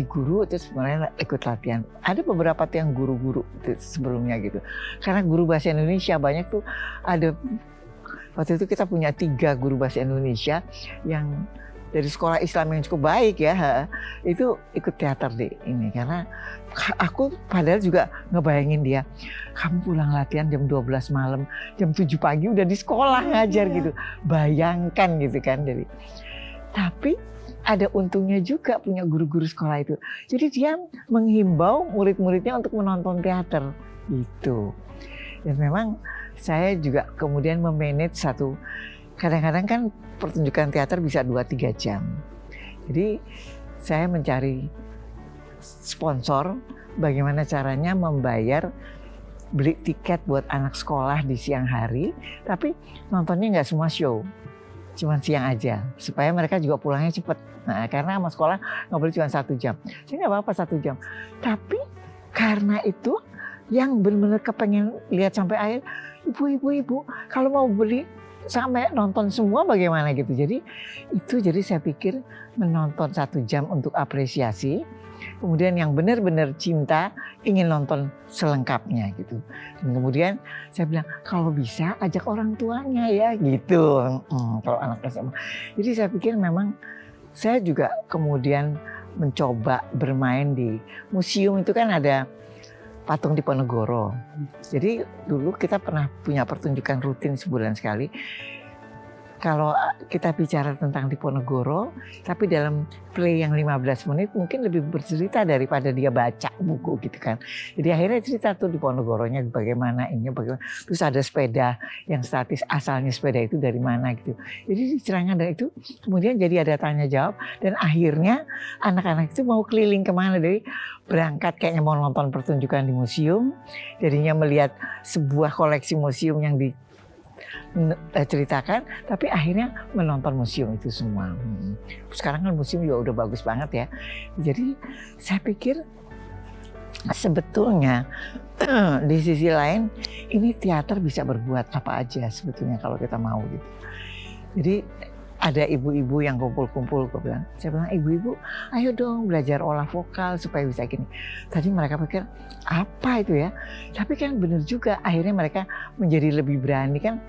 guru terus sebenarnya ikut latihan. Ada beberapa tuh yang guru-guru sebelumnya gitu. Karena guru bahasa Indonesia banyak tuh ada. Waktu itu kita punya 3 guru bahasa Indonesia yang dari sekolah Islam yang cukup baik ya, itu ikut teater di ini karena aku padahal juga ngebayangin dia, kamu pulang latihan jam 12 malam, jam 7 pagi udah di sekolah ngajar gitu, bayangkan gitu kan. Tapi ada untungnya juga punya guru-guru sekolah itu, jadi dia menghimbau murid-muridnya untuk menonton teater gitu. Dan memang saya juga kemudian memanage satu. Kadang-kadang kan pertunjukan teater bisa 2-3 jam. Jadi saya mencari sponsor bagaimana caranya membayar beli tiket buat anak sekolah di siang hari. Tapi nontonnya nggak semua show, cuma siang aja. Supaya mereka juga pulangnya cepet. Nah, karena sama sekolah nggak boleh cuma 1 jam. Jadi nggak apa-apa 1 jam. Tapi karena itu yang benar-benar kepengen lihat sampai akhir, ibu-ibu kalau mau beli sampai nonton semua bagaimana gitu. Jadi saya pikir menonton 1 jam untuk apresiasi, kemudian yang benar-benar cinta ingin nonton selengkapnya gitu. Dan kemudian saya bilang kalau bisa ajak orang tuanya ya gitu. Kalau anak SMA. Jadi saya pikir memang saya juga kemudian mencoba bermain di museum. Itu kan ada patung Diponegoro. Jadi dulu kita pernah punya pertunjukan rutin sebulan sekali. Kalau kita bicara tentang Diponegoro, tapi dalam play yang 15 menit mungkin lebih bercerita daripada dia baca buku gitu kan. Jadi akhirnya cerita tuh Diponegoronya bagaimana, bagaimana. Terus ada sepeda yang statis, asalnya sepeda itu dari mana gitu. Jadi dicerangkan dari itu, kemudian jadi ada tanya jawab. Dan akhirnya anak-anak itu mau keliling kemana, dari berangkat kayaknya mau nonton pertunjukan di museum. Jadinya melihat sebuah koleksi museum yang diceritakan, tapi akhirnya menonton museum itu semua. Sekarang kan museum juga udah bagus banget ya. Jadi saya pikir sebetulnya di sisi lain ini teater bisa berbuat apa aja sebetulnya kalau kita mau gitu. Jadi ada ibu-ibu yang kumpul-kumpul, saya bilang ibu-ibu ayo dong belajar olah vokal supaya bisa gini. Tadi mereka pikir apa itu ya, tapi kan benar juga akhirnya mereka menjadi lebih berani kan.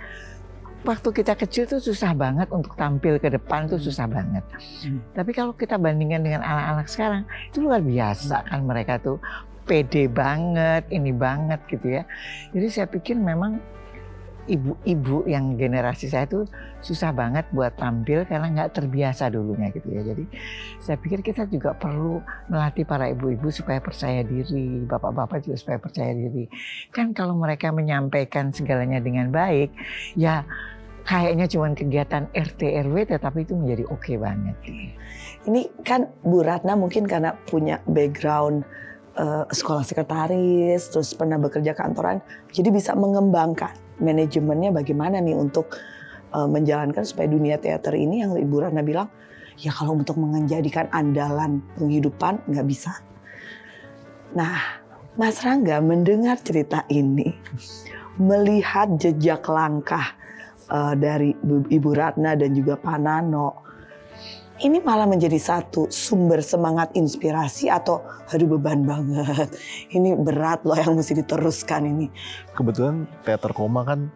Waktu kita kecil tuh susah banget untuk tampil ke depan tuh susah banget. Tapi kalau kita bandingkan dengan anak-anak sekarang itu luar biasa kan, mereka tuh pede banget, ini banget gitu ya. Jadi saya pikir memang ibu-ibu yang generasi saya tuh susah banget buat tampil karena nggak terbiasa dulunya gitu ya. Jadi saya pikir kita juga perlu melatih para ibu-ibu supaya percaya diri, bapak-bapak juga supaya percaya diri. Kan kalau mereka menyampaikan segalanya dengan baik, ya kayaknya cuma kegiatan RT RW tetapi itu menjadi oke banget. Ini kan Bu Ratna mungkin karena punya background sekolah sekretaris, terus pernah bekerja kantoran, jadi bisa mengembangkan manajemennya bagaimana nih untuk menjalankan supaya dunia teater ini yang Ibu Ratna bilang, ya kalau untuk menjadikan andalan penghidupan nggak bisa. Nah, Mas Rangga mendengar cerita ini, melihat jejak langkah dari Ibu Ratna dan juga Pak Nano, ini malah menjadi satu sumber semangat inspirasi atau aduh beban banget, ini berat loh yang mesti diteruskan ini. Kebetulan Teater Koma kan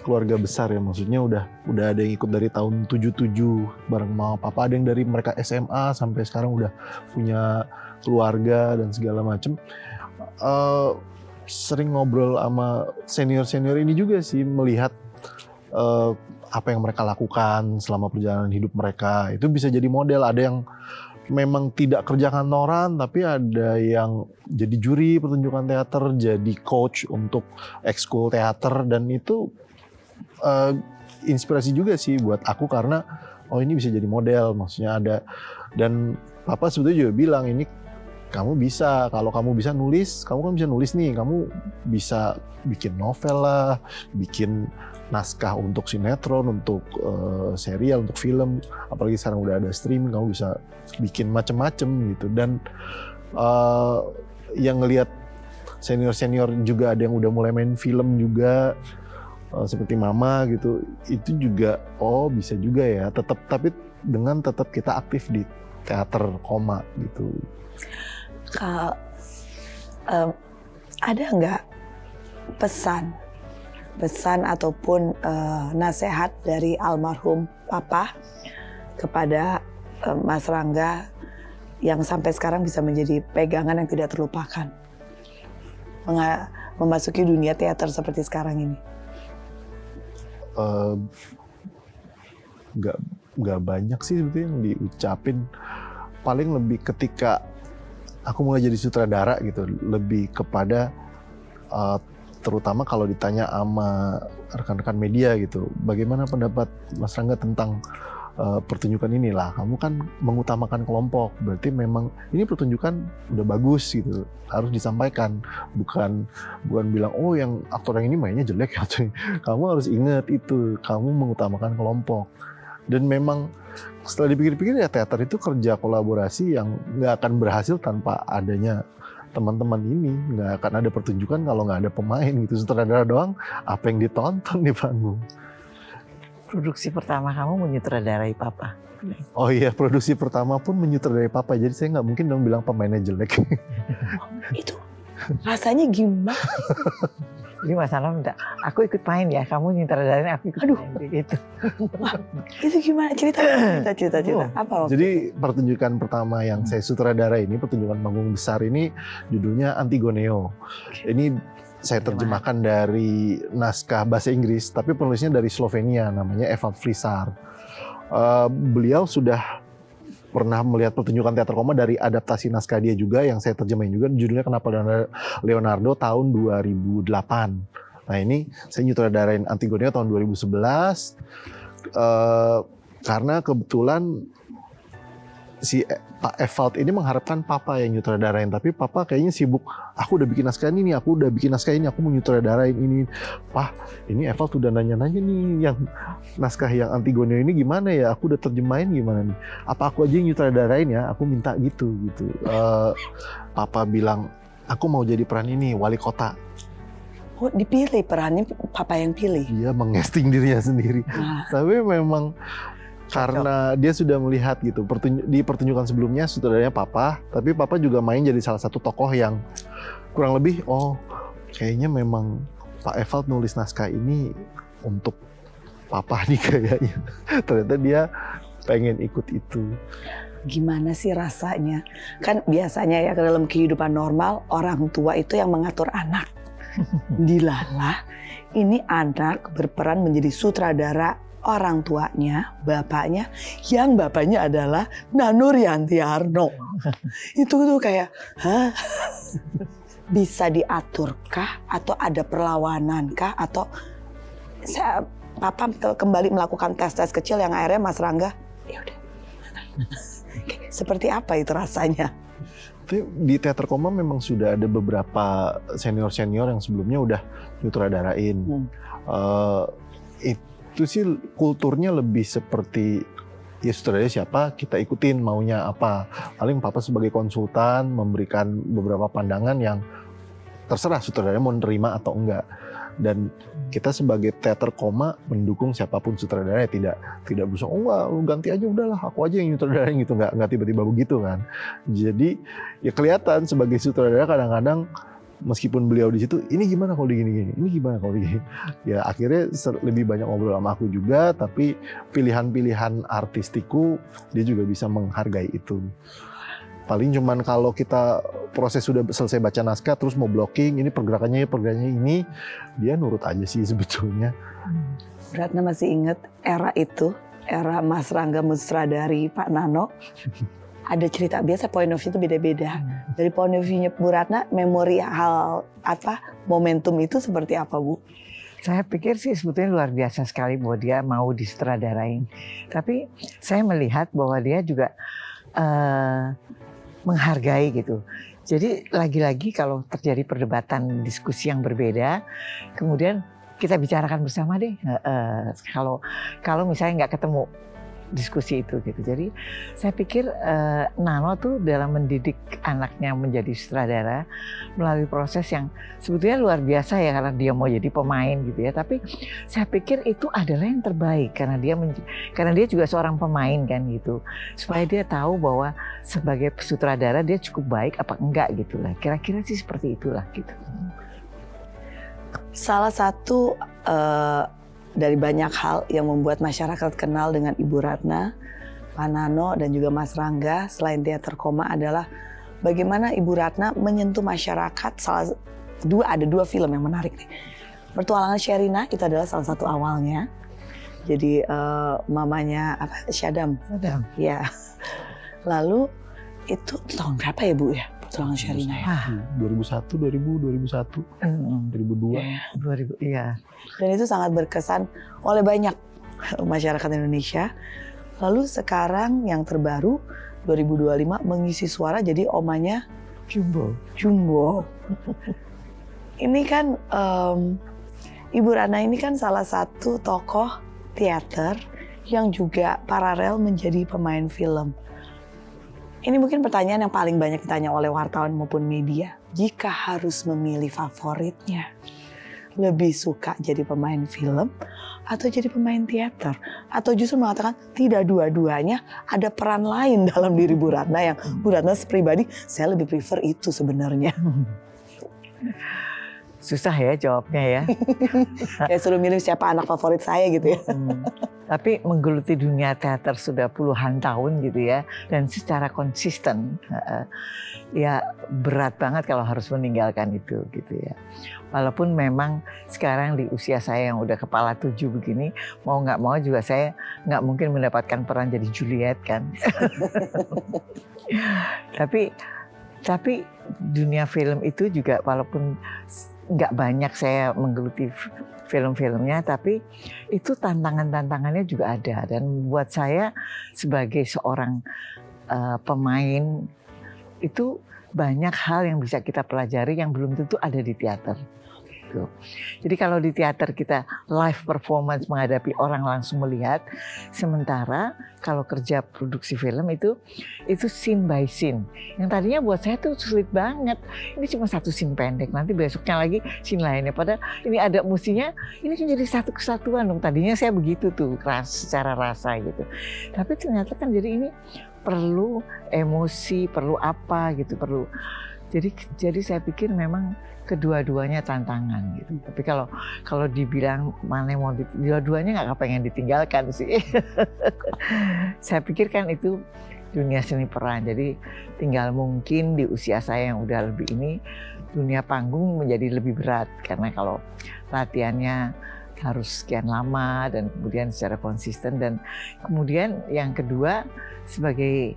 keluarga besar ya, maksudnya udah ada yang ikut dari tahun 77 bareng mama papa, ada yang dari mereka SMA sampai sekarang udah punya keluarga dan segala macem. Sering ngobrol sama senior ini juga sih, melihat apa yang mereka lakukan selama perjalanan hidup mereka. Itu bisa jadi model. Ada yang memang tidak kerja kantoran, tapi ada yang jadi juri pertunjukan teater, jadi coach untuk ekskul teater, dan itu inspirasi juga sih buat aku karena oh ini bisa jadi model, maksudnya ada. Dan papa sebetulnya juga bilang ini kamu bisa, kalau kamu bisa nulis, kamu kan bisa nulis nih, kamu bisa bikin novel lah, bikin naskah untuk sinetron, untuk serial, untuk film, apalagi sekarang udah ada streaming, kamu bisa bikin macem-macem gitu. Dan yang ngelihat senior juga ada yang udah mulai main film juga, seperti mama gitu, itu juga oh bisa juga ya, tapi dengan tetap kita aktif di Teater Koma gitu. Ada nggak pesan ataupun nasihat dari almarhum Papa kepada Mas Rangga yang sampai sekarang bisa menjadi pegangan yang tidak terlupakan memasuki dunia teater seperti sekarang ini? Nggak banyak sih sebetulnya yang diucapin, paling lebih ketika aku mulai jadi sutradara gitu, lebih kepada terutama kalau ditanya sama rekan-rekan media gitu, bagaimana pendapat Mas Rangga tentang pertunjukan inilah, kamu kan mengutamakan kelompok, berarti memang ini pertunjukan udah bagus gitu, harus disampaikan, bukan bilang oh yang aktor yang ini mainnya jelek ya, kamu harus ingat itu, kamu mengutamakan kelompok. Dan memang setelah dipikir-pikir ya teater itu kerja kolaborasi yang nggak akan berhasil tanpa adanya teman-teman ini, nggak akan ada pertunjukan kalau nggak ada pemain gitu, sutradara doang apa yang ditonton di panggung. Produksi pertama kamu menyutradarai Papa. Oh iya, produksi pertama pun menyutradarai Papa, jadi saya nggak mungkin dong bilang pemainnya jelek. Itu rasanya gimana? Jadi Mas Anam minta, aku ikut main ya, kamu nyutradarain, aku ikut main gitu. Itu gimana? Cerita. Apa? Jadi pertunjukan pertama yang saya sutradara ini, pertunjukan panggung besar ini, judulnya Antigoneo. Ini saya terjemahkan dari naskah bahasa Inggris, tapi penulisnya dari Slovenia, namanya Evald Flisar. Beliau sudah pernah melihat pertunjukan Teater Koma dari adaptasi naskah dia juga yang saya terjemahin juga, judulnya Kenapa Leonardo tahun 2008. Nah ini saya nyutradarain Antigoneo tahun 2011 karena kebetulan si Pak Evald ini mengharapkan Papa yang nyutradarain, tapi Papa kayaknya sibuk, aku udah bikin naskah ini, aku mau nyutradarain ini. Pak, ini Evald udah nanya-nanya nih yang naskah yang Antigoneo ini gimana ya, aku udah terjemahin gimana nih, apa aku aja yang nyutradarain ya, aku minta gitu. Papa bilang, aku mau jadi peran ini, wali kota. Oh, dipilih perannya, papa yang pilih. Dia mengesting dirinya sendiri. Nah, Tapi memang karena dia sudah melihat gitu di pertunjukan sebelumnya sutradaranya papa, tapi papa juga main jadi salah satu tokoh yang kurang lebih kayaknya memang Pak Evald nulis naskah ini untuk papa nih kayaknya. Ternyata dia pengen ikut itu. gimana sih rasanya? Kan biasanya ya dalam kehidupan normal orang tua itu yang mengatur anak. Dilalah, ini anak berperan menjadi sutradara orang tuanya, bapaknya, yang bapaknya adalah Nano Riantiarno. Itu tuh kayak, hah? Bisa diaturkah? Atau ada perlawanankah? Atau papa kembali melakukan tes-tes kecil yang akhirnya Mas Rangga, ya udah. Seperti apa itu rasanya? Di Teater Koma memang sudah ada beberapa senior-senior yang sebelumnya udah nyutradarain. Itu sih kulturnya lebih seperti ya sutradaranya siapa kita ikutin maunya apa. Paling papa sebagai konsultan memberikan beberapa pandangan yang terserah sutradaranya mau nerima atau enggak. Dan kita sebagai Teater Koma mendukung siapapun sutradaranya, tidak bisa enggak lu ganti aja udahlah aku aja yang nyutradarain gitu, enggak tiba-tiba begitu kan. Jadi ya kelihatan sebagai sutradara kadang-kadang meskipun beliau di situ ini gimana kalau digini-gini, ini gimana kalau digini. Ya akhirnya lebih banyak ngobrol sama aku juga, tapi pilihan-pilihan artistiku dia juga bisa menghargai itu. Paling cuman kalau kita proses sudah selesai baca naskah terus mau blocking, ini pergerakannya ini, dia nurut aja sih sebetulnya. Ratna masih ingat era itu, era Mas Rangga mensutradari Pak Nano. Ada cerita, biasa point of view itu beda-beda. Dari point of view-nya Bu Ratna, memori hal momentum itu seperti apa, Bu? Saya pikir sih sebetulnya luar biasa sekali bahwa dia mau disutradarain. Tapi saya melihat bahwa dia juga menghargai gitu. Jadi lagi-lagi kalau terjadi perdebatan diskusi yang berbeda, kemudian kita bicarakan bersama deh. Kalau misalnya nggak ketemu diskusi itu gitu. Jadi saya pikir Nano tuh dalam mendidik anaknya menjadi sutradara melalui proses yang sebetulnya luar biasa ya karena dia mau jadi pemain gitu ya. Tapi saya pikir itu adalah yang terbaik karena dia juga seorang pemain kan gitu. Supaya dia tahu bahwa sebagai sutradara dia cukup baik apa enggak gitu lah. Kira-kira sih seperti itulah gitu. Salah satu dari banyak hal yang membuat masyarakat kenal dengan Ibu Ratna, Pak Nano, dan juga Mas Rangga selain Teater Koma adalah bagaimana Ibu Ratna menyentuh masyarakat. Ada dua film yang menarik nih. Petualangan Sherina itu adalah salah satu awalnya. Jadi mamanya Syadam. Ya. Lalu itu tahun berapa ya Bu ya? Petualangan Sherina ya. 2001, 2001, 2002. 2000 iya. Dan itu sangat berkesan oleh banyak masyarakat Indonesia. Lalu sekarang yang terbaru 2025 mengisi suara jadi omanya Jumbo. Ini kan Ibu Ratna ini kan salah satu tokoh teater yang juga paralel menjadi pemain film. Ini mungkin pertanyaan yang paling banyak ditanya oleh wartawan maupun media. Jika harus memilih favoritnya, lebih suka jadi pemain film atau jadi pemain teater? Atau justru mengatakan tidak dua-duanya, ada peran lain dalam diri Bu Ratna yang Bu Ratna pribadi, saya lebih prefer itu sebenarnya. Susah ya jawabnya ya. Kayak suruh milih siapa anak favorit saya gitu ya. Tapi menggeluti dunia teater sudah puluhan tahun gitu ya. Dan secara konsisten. Ya berat banget kalau harus meninggalkan itu gitu ya. Walaupun memang sekarang di usia saya yang udah kepala 7 begini. Mau nggak mau juga saya nggak mungkin mendapatkan peran jadi Juliet kan. Tapi dunia film itu juga walaupun nggak banyak saya menggeluti film-filmnya, tapi itu tantangannya juga ada. Dan buat saya sebagai seorang pemain itu banyak hal yang bisa kita pelajari yang belum tentu ada di teater. gitu. Jadi kalau di teater kita live performance menghadapi orang langsung melihat, sementara kalau kerja produksi film itu scene by scene. Yang tadinya buat saya tuh sulit banget. Ini cuma satu scene pendek, nanti besoknya lagi scene lainnya. Padahal ini ada musinya, ini kan jadi satu kesatuan dong. Tadinya saya begitu tuh secara rasa gitu. Tapi ternyata kan jadi ini perlu emosi, perlu apa gitu, perlu. Jadi saya pikir memang kedua-duanya tantangan gitu. Tapi kalau dibilang mana mau dua-duanya nggak kepengen ditinggalkan sih. Saya pikir kan itu dunia seni peran. Jadi tinggal mungkin di usia saya yang udah lebih ini, dunia panggung menjadi lebih berat karena kalau latihannya harus sekian lama dan kemudian secara konsisten, dan kemudian yang kedua sebagai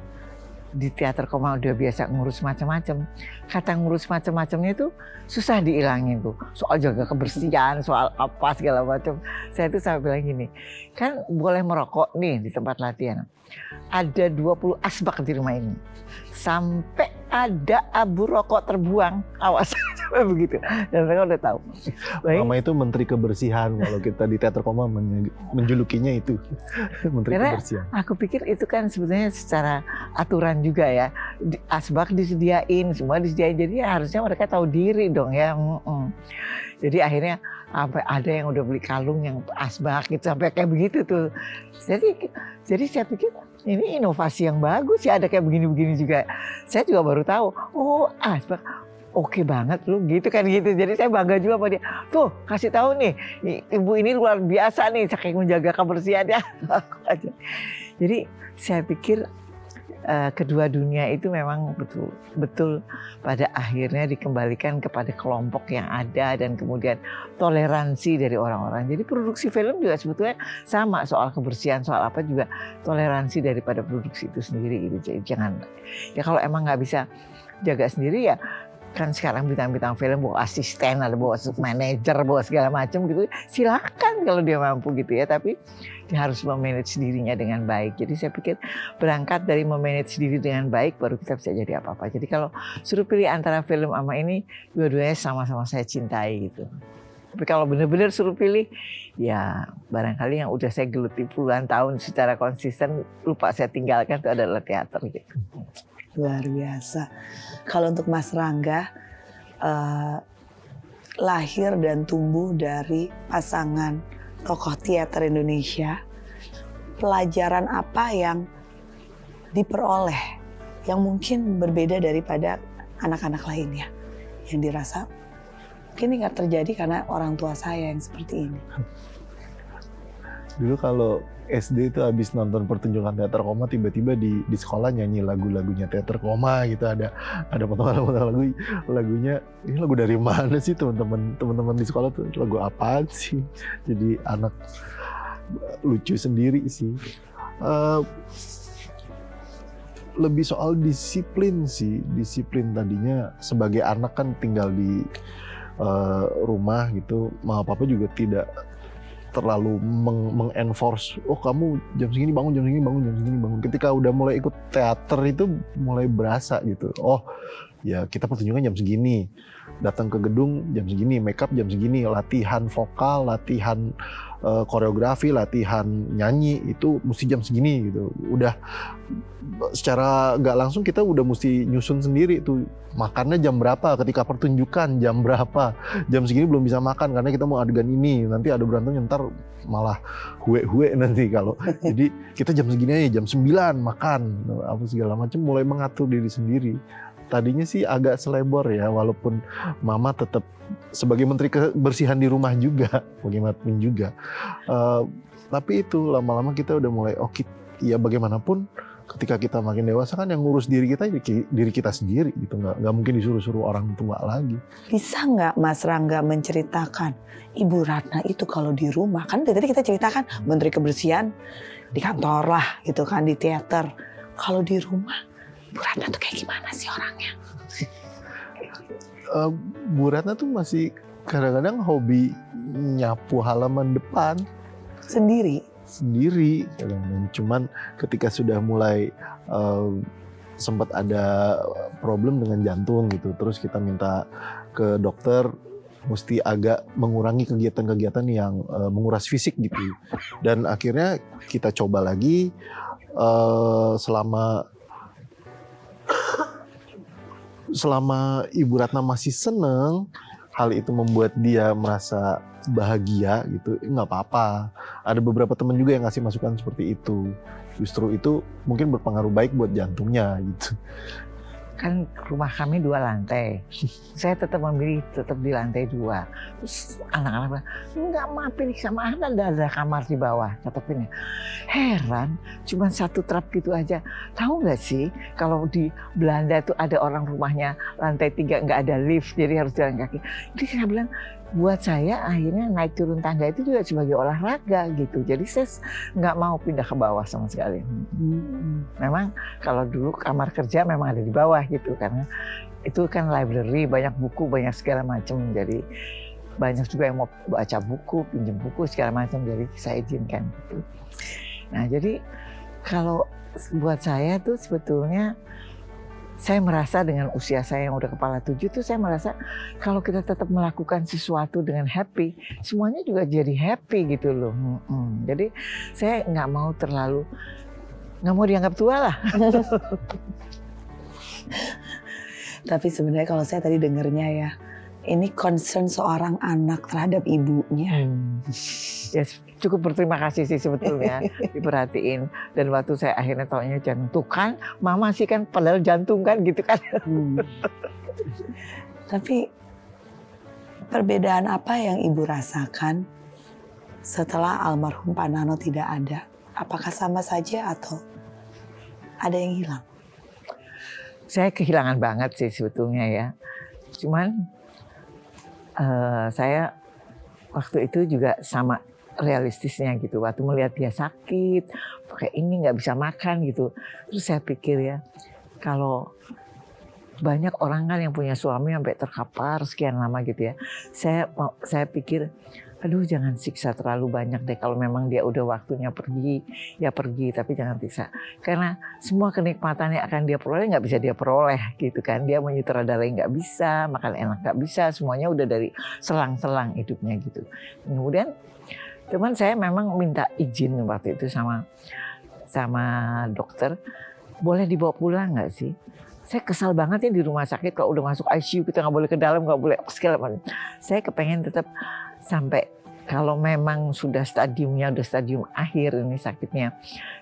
di teater koma udah biasa ngurus macam-macam. Kata ngurus macam-macamnya itu susah dihilangin tuh. Soal jaga kebersihan, soal apa segala macam. Saya tuh sampai bilang gini, kan boleh merokok nih di tempat latihan. Ada 20 asbak di rumah ini. Sampai ada abu rokok terbuang. Awas sampai begitu. Dan mereka udah tahu. Baik. Mama itu menteri kebersihan kalau kita di teater koma menjulukinya itu. Menteri Karena kebersihan. aku pikir itu kan sebetulnya secara aturan juga ya. Asbak disediain, semua disediain. Jadi ya harusnya mereka tahu diri dong ya. Jadi akhirnya ada yang udah beli kalung yang asbak gitu sampai kayak begitu tuh. Jadi saya pikir ini inovasi yang bagus ya, ada kayak begini-begini juga. Saya juga baru tahu. Oh, asbak. Oke banget lu gitu kan gitu. Jadi saya bangga juga sama dia. Tuh kasih tahu nih, ibu ini luar biasa nih saking menjaga kebersihannya. Jadi saya pikir kedua dunia itu memang betul pada akhirnya dikembalikan kepada kelompok yang ada dan kemudian toleransi dari orang-orang. Jadi produksi film juga sebetulnya sama, soal kebersihan, soal apa juga toleransi daripada produksi itu sendiri gitu. Jadi jangan, ya kalau emang nggak bisa jaga sendiri ya, kan sekarang bintang-bintang film bawa asisten, ada bawa manajer, bawa segala macam gitu. Silakan kalau dia mampu gitu ya, tapi dia harus memanage dirinya dengan baik. Jadi saya pikir berangkat dari memanage diri dengan baik baru kita bisa jadi apa-apa. Jadi kalau suruh pilih antara film sama ini, dua-duanya sama-sama saya cintai gitu. Tapi kalau benar-benar suruh pilih, ya barangkali yang udah saya geluti puluhan tahun secara konsisten lupa saya tinggalkan itu adalah teater gitu. Luar biasa. Kalau untuk Mas Rangga, lahir dan tumbuh dari pasangan tokoh teater Indonesia, pelajaran apa yang diperoleh yang mungkin berbeda daripada anak-anak lainnya yang dirasa mungkin ini nggak terjadi karena orang tua saya yang seperti ini? Dulu kalau SD itu habis nonton pertunjukan teater koma, tiba-tiba di sekolah nyanyi lagu-lagunya teater koma gitu, ada potongan lagunya. Ini lagu dari mana sih teman-teman di sekolah tuh, lagu apaan sih? Jadi anak lucu sendiri sih. Lebih soal disiplin sih, disiplin tadinya sebagai anak kan tinggal di rumah gitu, mama papa juga tidak terlalu mengenforce, oh kamu jam segini bangun, jam segini bangun, jam segini bangun. Ketika udah mulai ikut teater itu mulai berasa gitu, oh ya kita pertunjukan jam segini, datang ke gedung jam segini, makeup jam segini, latihan vokal, latihan koreografi, latihan nyanyi itu mesti jam segini gitu. Udah secara nggak langsung kita udah mesti nyusun sendiri tuh, makannya jam berapa, ketika pertunjukan jam berapa, jam segini belum bisa makan karena kita mau adegan ini, nanti ada berantem ntar malah hue nanti kalau jadi kita jam segini aja, jam 9 makan apa segala macam, mulai mengatur diri sendiri. Tadinya sih agak selebor ya, walaupun mama tetap sebagai menteri kebersihan di rumah juga, bagaimanapun juga. Tapi itu lama-lama kita udah mulai, ya bagaimanapun ketika kita makin dewasa kan yang ngurus diri kita sendiri gitu, nggak mungkin disuruh-suruh orang tua lagi. Bisa nggak Mas Rangga menceritakan Ibu Ratna itu kalau di rumah, kan tadi kita ceritakan menteri kebersihan di kantor lah gitu kan, di teater. Kalau di rumah Bu Ratna tuh kayak gimana sih orangnya? Bu Ratna tuh masih kadang-kadang hobi nyapu halaman depan sendiri. Cuman ketika sudah mulai sempat ada problem dengan jantung gitu, terus kita minta ke dokter, mesti agak mengurangi kegiatan-kegiatan yang menguras fisik gitu. Dan akhirnya kita coba lagi selama Ibu Ratna masih seneng, hal itu membuat dia merasa bahagia gitu, nggak apa-apa. Ada beberapa teman juga yang ngasih masukan seperti itu. Justru itu mungkin berpengaruh baik buat jantungnya gitu. Kan rumah kami 2 lantai. Saya tetap memilih tetap di lantai 2. Terus anak-anak bilang, enggak mah pilih sama ada kamar di bawah. Kata Pin, heran cuma 1 trap gitu aja. Tahu nggak sih kalau di Belanda itu ada orang rumahnya lantai 3 nggak ada lift jadi harus jalan kaki. Jadi saya bilang buat saya akhirnya naik turun tangga itu juga sebagai olahraga gitu. Jadi saya nggak mau pindah ke bawah sama sekali. Memang kalau dulu kamar kerja memang ada di bawah gitu karena itu kan library, banyak buku, banyak segala macam. Jadi banyak juga yang mau baca buku, pinjam buku segala macam. Jadi saya izinkan gitu. Nah jadi kalau buat saya tuh sebetulnya saya merasa dengan usia saya yang udah kepala 7 tuh saya merasa kalau kita tetap melakukan sesuatu dengan happy, semuanya juga jadi happy gitu loh. Jadi saya nggak mau dianggap tua lah. Tapi sebenarnya kalau saya tadi dengernya ya, ini concern seorang anak terhadap ibunya. Ya cukup berterima kasih sih sebetulnya diperhatiin. Dan waktu saya akhirnya taunya jantung, tuh kan mama sih kan padahal jantung kan gitu kan. Tapi perbedaan apa yang ibu rasakan setelah almarhum Pak Nano tidak ada? Apakah sama saja atau ada yang hilang? Saya kehilangan banget sih sebetulnya ya. Cuman saya waktu itu juga sama realistisnya gitu. Waktu melihat dia sakit, kayak ini nggak bisa makan gitu. Terus saya pikir ya, kalau banyak orang kan yang punya suami sampai terkapar sekian lama gitu ya. Saya pikir, aduh jangan siksa terlalu banyak deh. Kalau memang dia udah waktunya pergi, ya pergi. Tapi jangan siksa. Karena semua kenikmatan yang akan dia peroleh nggak bisa dia peroleh gitu kan. Dia menyutradarai nggak bisa, makan enak nggak bisa. Semuanya udah dari selang-selang hidupnya gitu. Kemudian cuman saya memang minta izin waktu itu sama dokter, boleh dibawa pulang nggak sih? Saya kesal banget ya di rumah sakit kalau udah masuk ICU kita nggak boleh ke dalam, nggak boleh segala macam. Saya kepengen tetap sampai kalau memang sudah stadium akhir ini sakitnya,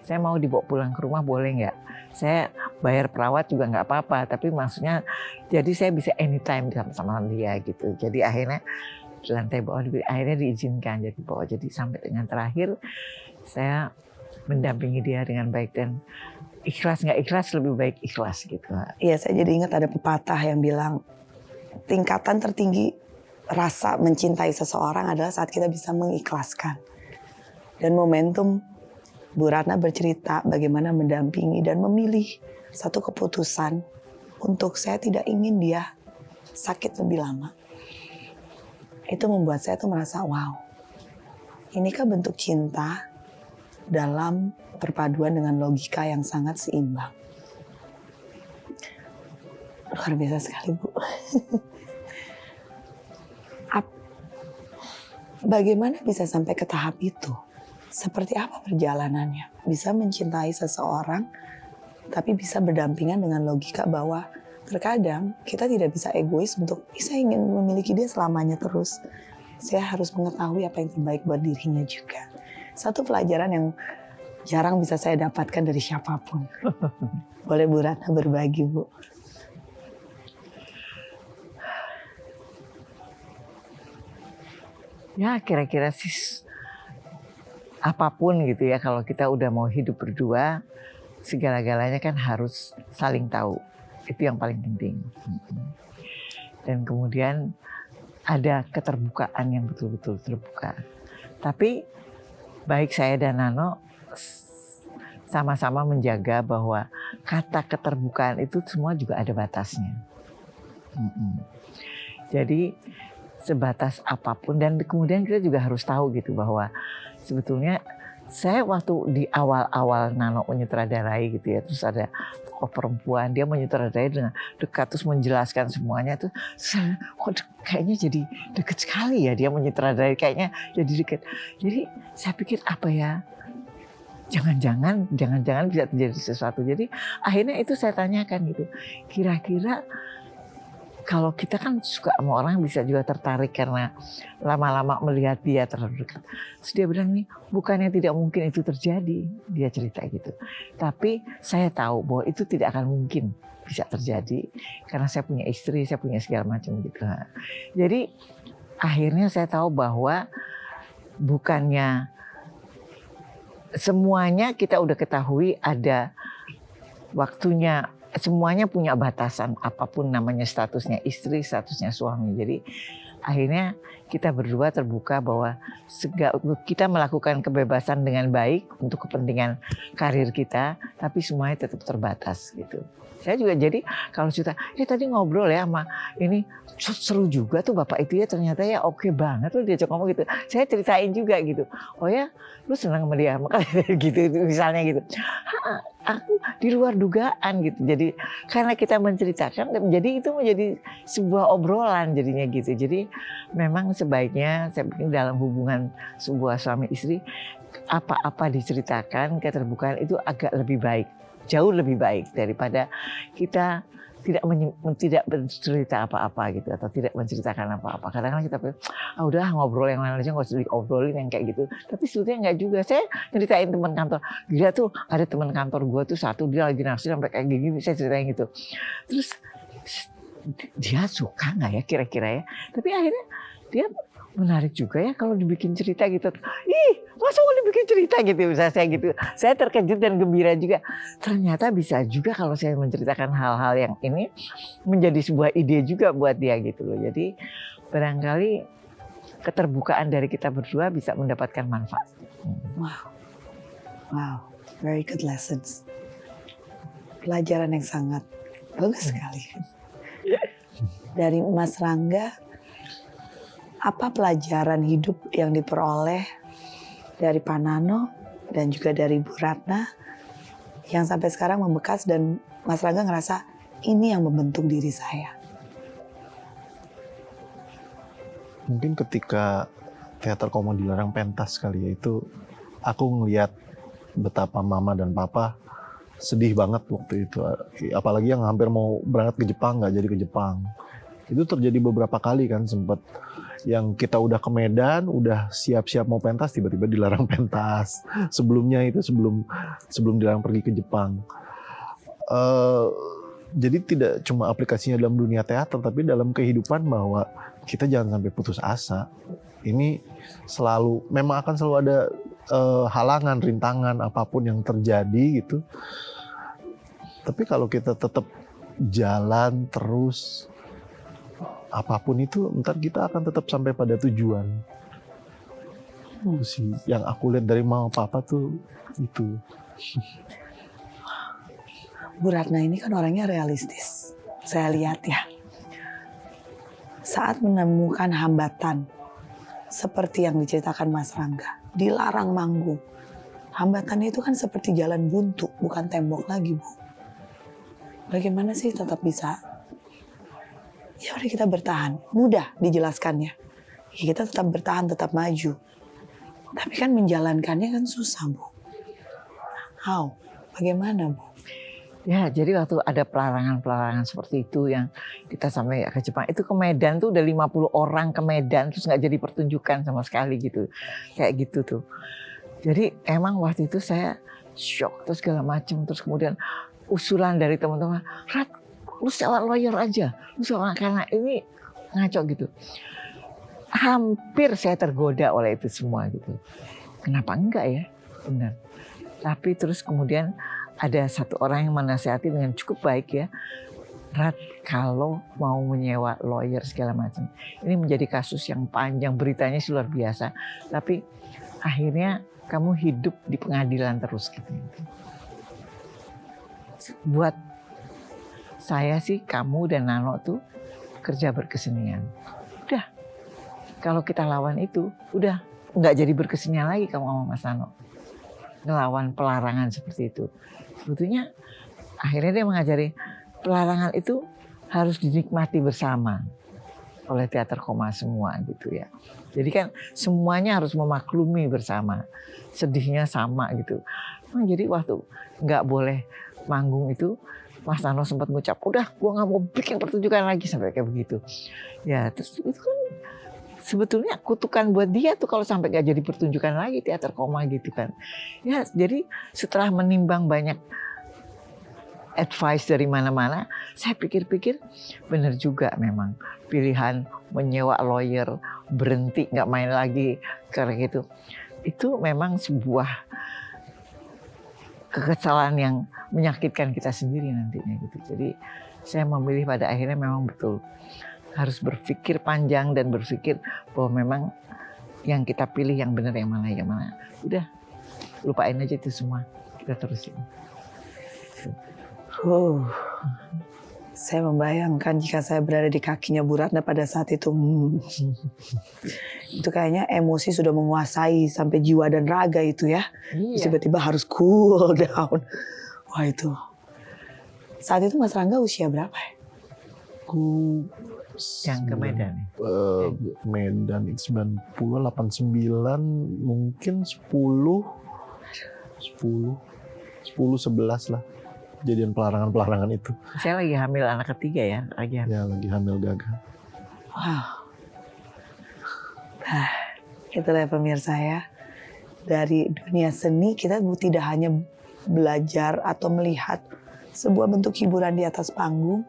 saya mau dibawa pulang ke rumah boleh nggak? Saya bayar perawat juga nggak apa-apa, tapi maksudnya jadi saya bisa anytime sama dia gitu. Jadi akhirnya di lantai bawah akhirnya diizinkan jadi bawah. Jadi sampai dengan terakhir saya mendampingi dia dengan baik dan ikhlas nggak ikhlas lebih baik ikhlas gitu. Iya, saya jadi ingat ada pepatah yang bilang tingkatan tertinggi rasa mencintai seseorang adalah saat kita bisa mengikhlaskan. Dan momentum Bu Ratna bercerita bagaimana mendampingi dan memilih satu keputusan untuk saya tidak ingin dia sakit lebih lama. Itu membuat saya tuh merasa wow, inikah bentuk cinta dalam perpaduan dengan logika yang sangat seimbang. Luar biasa sekali Bu. Bagaimana bisa sampai ke tahap itu? Seperti apa perjalanannya? Bisa mencintai seseorang tapi bisa berdampingan dengan logika bahwa terkadang kita tidak bisa egois untuk saya ingin memiliki dia selamanya terus. Saya harus mengetahui apa yang terbaik buat dirinya juga. Satu pelajaran yang jarang bisa saya dapatkan dari siapapun. Boleh Bu Ratna berbagi Bu? Ya kira-kira sih apapun gitu ya, kalau kita udah mau hidup berdua, segala-galanya kan harus saling tahu. Itu yang paling penting. Dan kemudian ada keterbukaan yang betul-betul terbuka. Tapi baik saya dan Nano sama-sama menjaga bahwa kata keterbukaan itu semua juga ada batasnya. Jadi sebatas apapun, dan kemudian kita juga harus tahu gitu bahwa sebetulnya saya waktu di awal-awal Nano menyutradarai gitu ya, terus ada tokoh perempuan, dia menyutradarai dengan dekat terus menjelaskan semuanya tuh, saya kok kayaknya jadi deket sekali ya dia menyutradarai, kayaknya jadi deket. Jadi saya pikir apa ya, jangan-jangan bisa terjadi sesuatu. Jadi akhirnya itu saya tanyakan gitu, kira-kira kalau kita kan suka sama orang bisa juga tertarik karena lama-lama melihat dia terlalu dekat. Terus dia bilang nih, bukannya tidak mungkin itu terjadi, dia cerita gitu. Tapi saya tahu bahwa itu tidak akan mungkin bisa terjadi karena saya punya istri, saya punya segala macam gitu. Nah, jadi akhirnya saya tahu bahwa bukannya semuanya kita udah ketahui ada waktunya. Semuanya punya batasan, apapun namanya statusnya istri, statusnya suami. Jadi akhirnya kita berdua terbuka bahwa kita melakukan kebebasan dengan baik untuk kepentingan karir kita, tapi semuanya tetap terbatas gitu. Saya juga jadi kalau cerita, tadi ngobrol ya sama ini seru juga tuh bapak itu ya, ternyata ya oke banget loh diajak ngomong gitu. Saya ceritain juga gitu. Oh ya, lu senang sama dia, makanya gitu misalnya gitu. Aku di luar dugaan gitu. Jadi karena kita menceritakan, jadi itu menjadi sebuah obrolan jadinya gitu. Jadi memang sebaiknya saya pikir dalam hubungan sebuah suami istri, apa-apa diceritakan, keterbukaan itu agak lebih baik, jauh lebih baik daripada kita tidak bercerita apa-apa gitu atau tidak menceritakan apa-apa. Kadang-kadang kita pikir, udah ngobrol yang lain aja, nggak usah diobrolin yang kayak gitu. Tapi sebetulnya nggak juga. Saya ceritain teman kantor, dia tuh ada teman kantor gue tuh satu, dia lagi naksir sampai kayak gini, saya ceritain gitu. Terus dia suka nggak ya kira-kira ya? Tapi akhirnya dia menarik juga ya kalau dibikin cerita gitu. Ih, masa mau dibikin cerita gitu, misalnya saya gitu. Saya terkejut dan gembira juga. Ternyata bisa juga kalau saya menceritakan hal-hal yang ini menjadi sebuah ide juga buat dia gitu loh. Jadi barangkali keterbukaan dari kita berdua bisa mendapatkan manfaat. Wow, very good lessons. Pelajaran yang sangat bagus sekali. Dari Mas Rangga, apa pelajaran hidup yang diperoleh dari Pak Nano dan juga dari Bu Ratna yang sampai sekarang membekas dan Mas Rangga ngerasa ini yang membentuk diri saya? Mungkin ketika teater Komo dilarang pentas kali ya, itu aku ngelihat betapa mama dan papa sedih banget waktu itu. Apalagi yang hampir mau berangkat ke Jepang, nggak jadi ke Jepang. Itu terjadi beberapa kali kan, sempat yang kita udah ke Medan, udah siap-siap mau pentas, tiba-tiba dilarang pentas. Sebelumnya itu sebelum dilarang pergi ke Jepang. Jadi tidak cuma aplikasinya dalam dunia teater, tapi dalam kehidupan bahwa kita jangan sampai putus asa. Ini memang akan selalu ada halangan, rintangan, apapun yang terjadi gitu. Tapi kalau kita tetap jalan terus, apapun itu, ntar kita akan tetap sampai pada tujuan. Itu sih yang aku lihat dari mama papa tuh itu. Bu Ratna ini kan orangnya realistis. Saya lihat ya. Saat menemukan hambatan seperti yang diceritakan Mas Rangga, dilarang manggung. Hambatannya itu kan seperti jalan buntu, bukan tembok lagi, Bu. Bagaimana sih tetap bisa? Ya udah kita bertahan, mudah dijelaskannya. Ya kita tetap bertahan, tetap maju. Tapi kan menjalankannya kan susah, Bu. How? Bagaimana, Bu? Ya, jadi waktu ada pelarangan seperti itu yang kita sampai ke Jepang, itu ke Medan tuh udah 50 orang ke Medan, terus nggak jadi pertunjukan sama sekali gitu. Kayak gitu tuh. Jadi emang waktu itu saya shock terus segala macam, terus kemudian usulan dari teman-teman, Rat, lu sewa lawyer aja, lu sewa, karena ini ngaco gitu. Hampir saya tergoda oleh itu semua gitu. Kenapa enggak ya? Benar. Tapi terus kemudian ada satu orang yang menasihati dengan cukup baik ya, Rat, kalau mau menyewa lawyer segala macam, ini menjadi kasus yang panjang, beritanya sih luar biasa. Tapi akhirnya kamu hidup di pengadilan terus gitu. Buat saya sih kamu dan Nano tuh kerja berkesenian. Udah, kalau kita lawan itu, udah nggak jadi berkesenian lagi kamu sama Mas Nano. ngelawan pelarangan seperti itu. Sebetulnya akhirnya dia mengajari pelarangan itu harus dinikmati bersama oleh teater koma semua gitu ya. Jadi kan semuanya harus memaklumi bersama, sedihnya sama gitu. Jadi waktu nggak boleh manggung itu, Mas Nano sempat ngucap, udah gua nggak mau bikin pertunjukan lagi, sampai kayak begitu. Ya terus itu kan sebetulnya kutukan buat dia tuh kalau sampai nggak jadi pertunjukan lagi teater koma gitu kan. Ya jadi setelah menimbang banyak advice dari mana-mana, saya pikir-pikir benar juga memang pilihan menyewa lawyer, berhenti nggak main lagi karena gitu. Itu memang sebuah kekesalan yang menyakitkan kita sendiri nantinya gitu. Jadi saya memilih pada akhirnya memang betul harus berpikir panjang dan berpikir bahwa memang yang kita pilih yang benar yang mana. Udah lupain aja itu semua, kita terusin. Saya membayangkan jika saya berada di kakinya Bu Ratna pada saat itu. Itu kayaknya emosi sudah menguasai sampai jiwa dan raga itu ya. Iya. Tiba-tiba harus cool down. Wah itu. Saat itu Mas Rangga usia berapa ya? Yang ke Medan. Medan 90, 89, mungkin 10, 11 lah. Kejadian pelarangan itu. Saya lagi hamil anak ketiga ya, lagi hamil Gaga. Wow. Nah, itulah pemirsa ya. Dari dunia seni kita tidak hanya belajar atau melihat sebuah bentuk hiburan di atas panggung,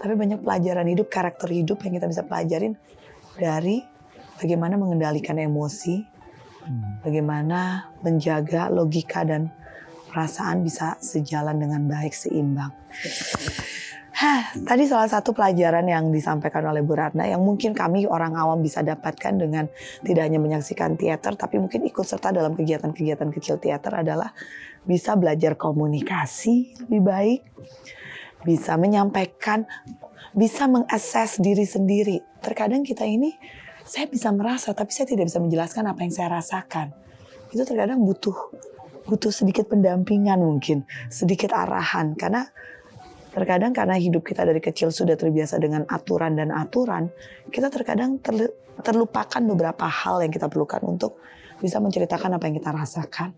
tapi banyak pelajaran hidup, karakter hidup yang kita bisa pelajarin dari bagaimana mengendalikan emosi, bagaimana menjaga logika dan perasaan bisa sejalan dengan baik, seimbang. Tadi salah satu pelajaran yang disampaikan oleh Bu Ratna yang mungkin kami orang awam bisa dapatkan dengan tidak hanya menyaksikan teater, tapi mungkin ikut serta dalam kegiatan-kegiatan kecil teater adalah bisa belajar komunikasi lebih baik, bisa menyampaikan, bisa mengakses diri sendiri. Terkadang kita ini, saya bisa merasa tapi saya tidak bisa menjelaskan apa yang saya rasakan. Itu terkadang butuh sedikit pendampingan mungkin, sedikit arahan. Karena terkadang karena hidup kita dari kecil sudah terbiasa dengan aturan, kita terkadang terlupakan beberapa hal yang kita perlukan untuk bisa menceritakan apa yang kita rasakan.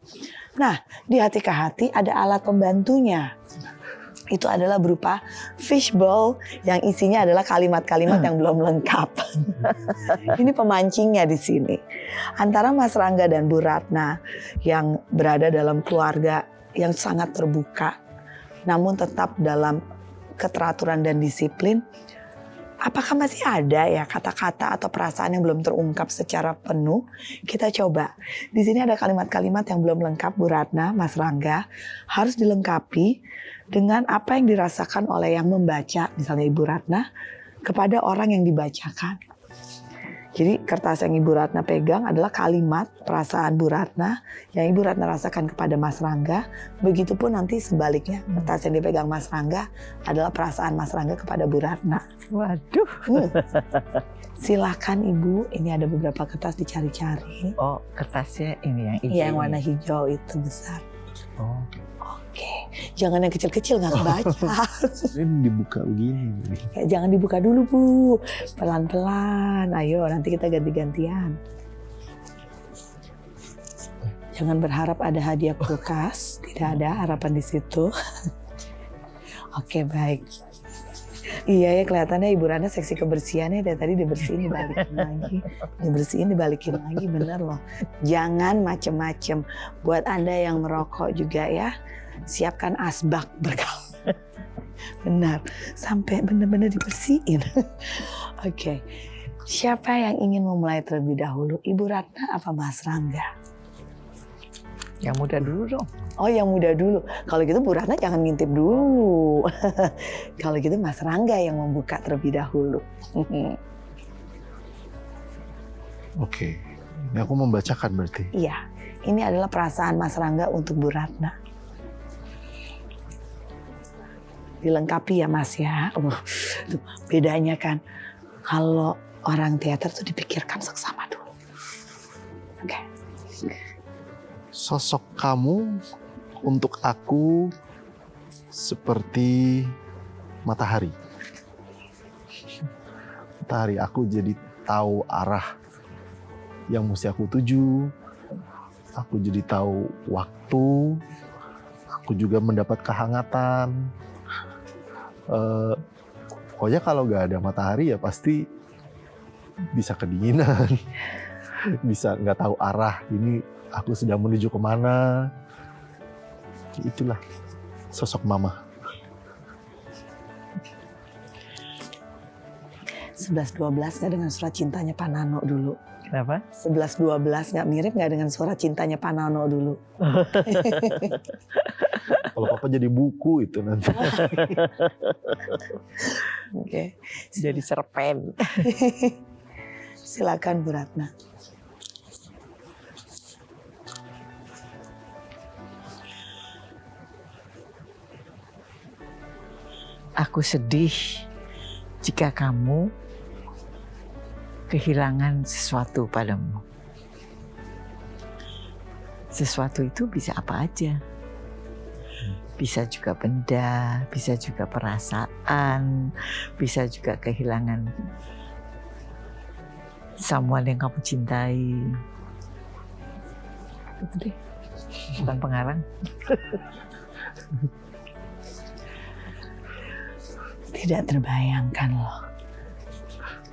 Nah, di Hati ke Hati ada alat pembantunya. Itu adalah berupa fishbowl yang isinya adalah kalimat-kalimat yang belum lengkap. Ini pemancingnya di sini. Antara Mas Rangga dan Bu Ratna yang berada dalam keluarga yang sangat terbuka, namun tetap dalam keteraturan dan disiplin, apakah masih ada ya kata-kata atau perasaan yang belum terungkap secara penuh? Kita coba. Di sini ada kalimat-kalimat yang belum lengkap Bu Ratna, Mas Rangga, harus dilengkapi dengan apa yang dirasakan oleh yang membaca, misalnya Ibu Ratna, kepada orang yang dibacakan. Jadi kertas yang Ibu Ratna pegang adalah kalimat perasaan Bu Ratna yang Ibu Ratna rasakan kepada Mas Rangga. Begitupun nanti sebaliknya, kertas yang dipegang Mas Rangga adalah perasaan Mas Rangga kepada Bu Ratna. Waduh. Silakan Ibu, ini ada beberapa kertas dicari-cari. Oh, kertasnya ini yang hijau. Iya, yang warna hijau itu besar. Oh. Oke, jangan yang kecil-kecil nggak kebaca. Ini dibuka begini. Ya, jangan dibuka dulu Bu, pelan-pelan. Ayo nanti kita ganti-gantian. Jangan berharap ada hadiah kulkas, tidak ada harapan di situ. Oke, baik. Iya ya, kelihatannya Ibu Ratna seksi kebersihannya dari tadi dibersihin dibalikin lagi. Dibersihin dibalikin lagi, bener loh. Jangan macem-macem. Buat Anda yang merokok juga ya, siapkan asbak berkala. Benar, sampai benar-benar dibersihin. Oke. Siapa yang ingin memulai terlebih dahulu? Ibu Ratna apa Mas Rangga? Yang muda dulu dong. Oh, yang muda dulu. Kalau gitu Bu Ratna jangan ngintip dulu. Kalau gitu Mas Rangga yang membuka terlebih dahulu. Oke. Ini aku membacakan berarti. Iya. Ini adalah perasaan Mas Rangga untuk Bu Ratna. Dilengkapi ya Mas ya. Tuh, bedanya kan kalau orang teater tuh dipikirkan seksama dulu. Oke. sosok kamu untuk aku seperti matahari. Matahari, aku jadi tahu arah yang mesti aku tuju. Aku jadi tahu waktu. Aku juga mendapat kehangatan. Pokoknya kalau nggak ada matahari ya pasti bisa kedinginan. Bisa nggak tahu arah. Ini aku sedang menuju kemana. Itulah sosok mama. 11-12 nggak dengan surat cintanya Pak Nano dulu? Kenapa? 11-12 nggak mirip nggak dengan surat cintanya Pak Nano dulu? Kalau papa jadi buku itu nanti. Oke. Jadi cerpen. Silakan Bu Ratna. Aku sedih jika kamu kehilangan sesuatu padamu. Sesuatu itu bisa apa aja. Bisa juga benda, bisa juga perasaan, bisa juga kehilangan someone yang kamu cintai. Itu deh, bukan pengarang. Tidak terbayangkan loh.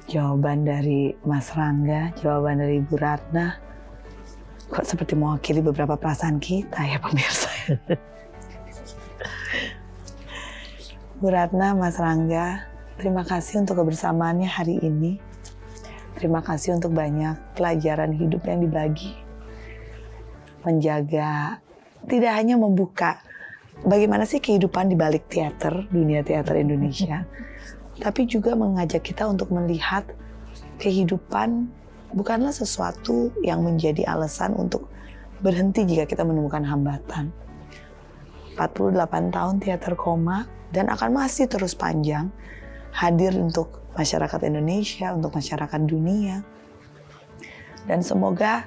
Jawaban dari Mas Rangga, jawaban dari Bu Ratna, kok seperti mewakili beberapa perasaan kita ya pemirsa. Bu Ratna, Mas Rangga, terima kasih untuk kebersamaannya hari ini. Terima kasih untuk banyak pelajaran hidup yang dibagi. Menjaga, tidak hanya membuka bagaimana sih kehidupan di balik teater, dunia teater Indonesia, tapi juga mengajak kita untuk melihat kehidupan bukanlah sesuatu yang menjadi alasan untuk berhenti jika kita menemukan hambatan. 48 tahun teater koma dan akan masih terus panjang, hadir untuk masyarakat Indonesia, untuk masyarakat dunia. Dan semoga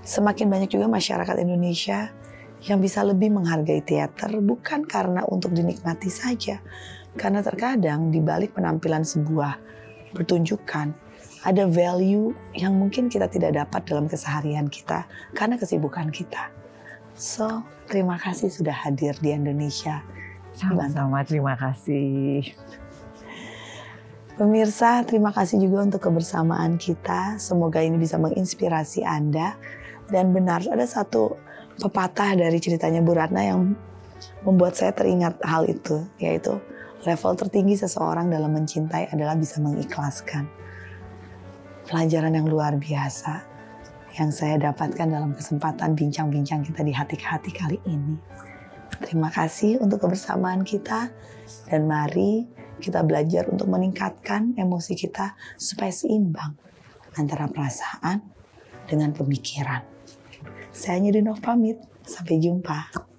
semakin banyak juga masyarakat Indonesia yang bisa lebih menghargai teater, bukan karena untuk dinikmati saja. Karena terkadang di balik penampilan sebuah pertunjukan, ada value yang mungkin kita tidak dapat dalam keseharian kita karena kesibukan kita. So, terima kasih sudah hadir di Indonesia. Sama-sama, terima kasih. Pemirsa, terima kasih juga untuk kebersamaan kita. Semoga ini bisa menginspirasi Anda. Dan benar, ada satu pepatah dari ceritanya Bu Ratna yang membuat saya teringat hal itu, yaitu level tertinggi seseorang dalam mencintai adalah bisa mengikhlaskan. Pelajaran yang luar biasa yang saya dapatkan dalam kesempatan bincang-bincang kita di Hati ke Hati kali ini. Terima kasih untuk kebersamaan kita dan mari kita belajar untuk meningkatkan emosi kita supaya seimbang antara perasaan dengan pemikiran. Saya Nyedinov pamit, sampai jumpa.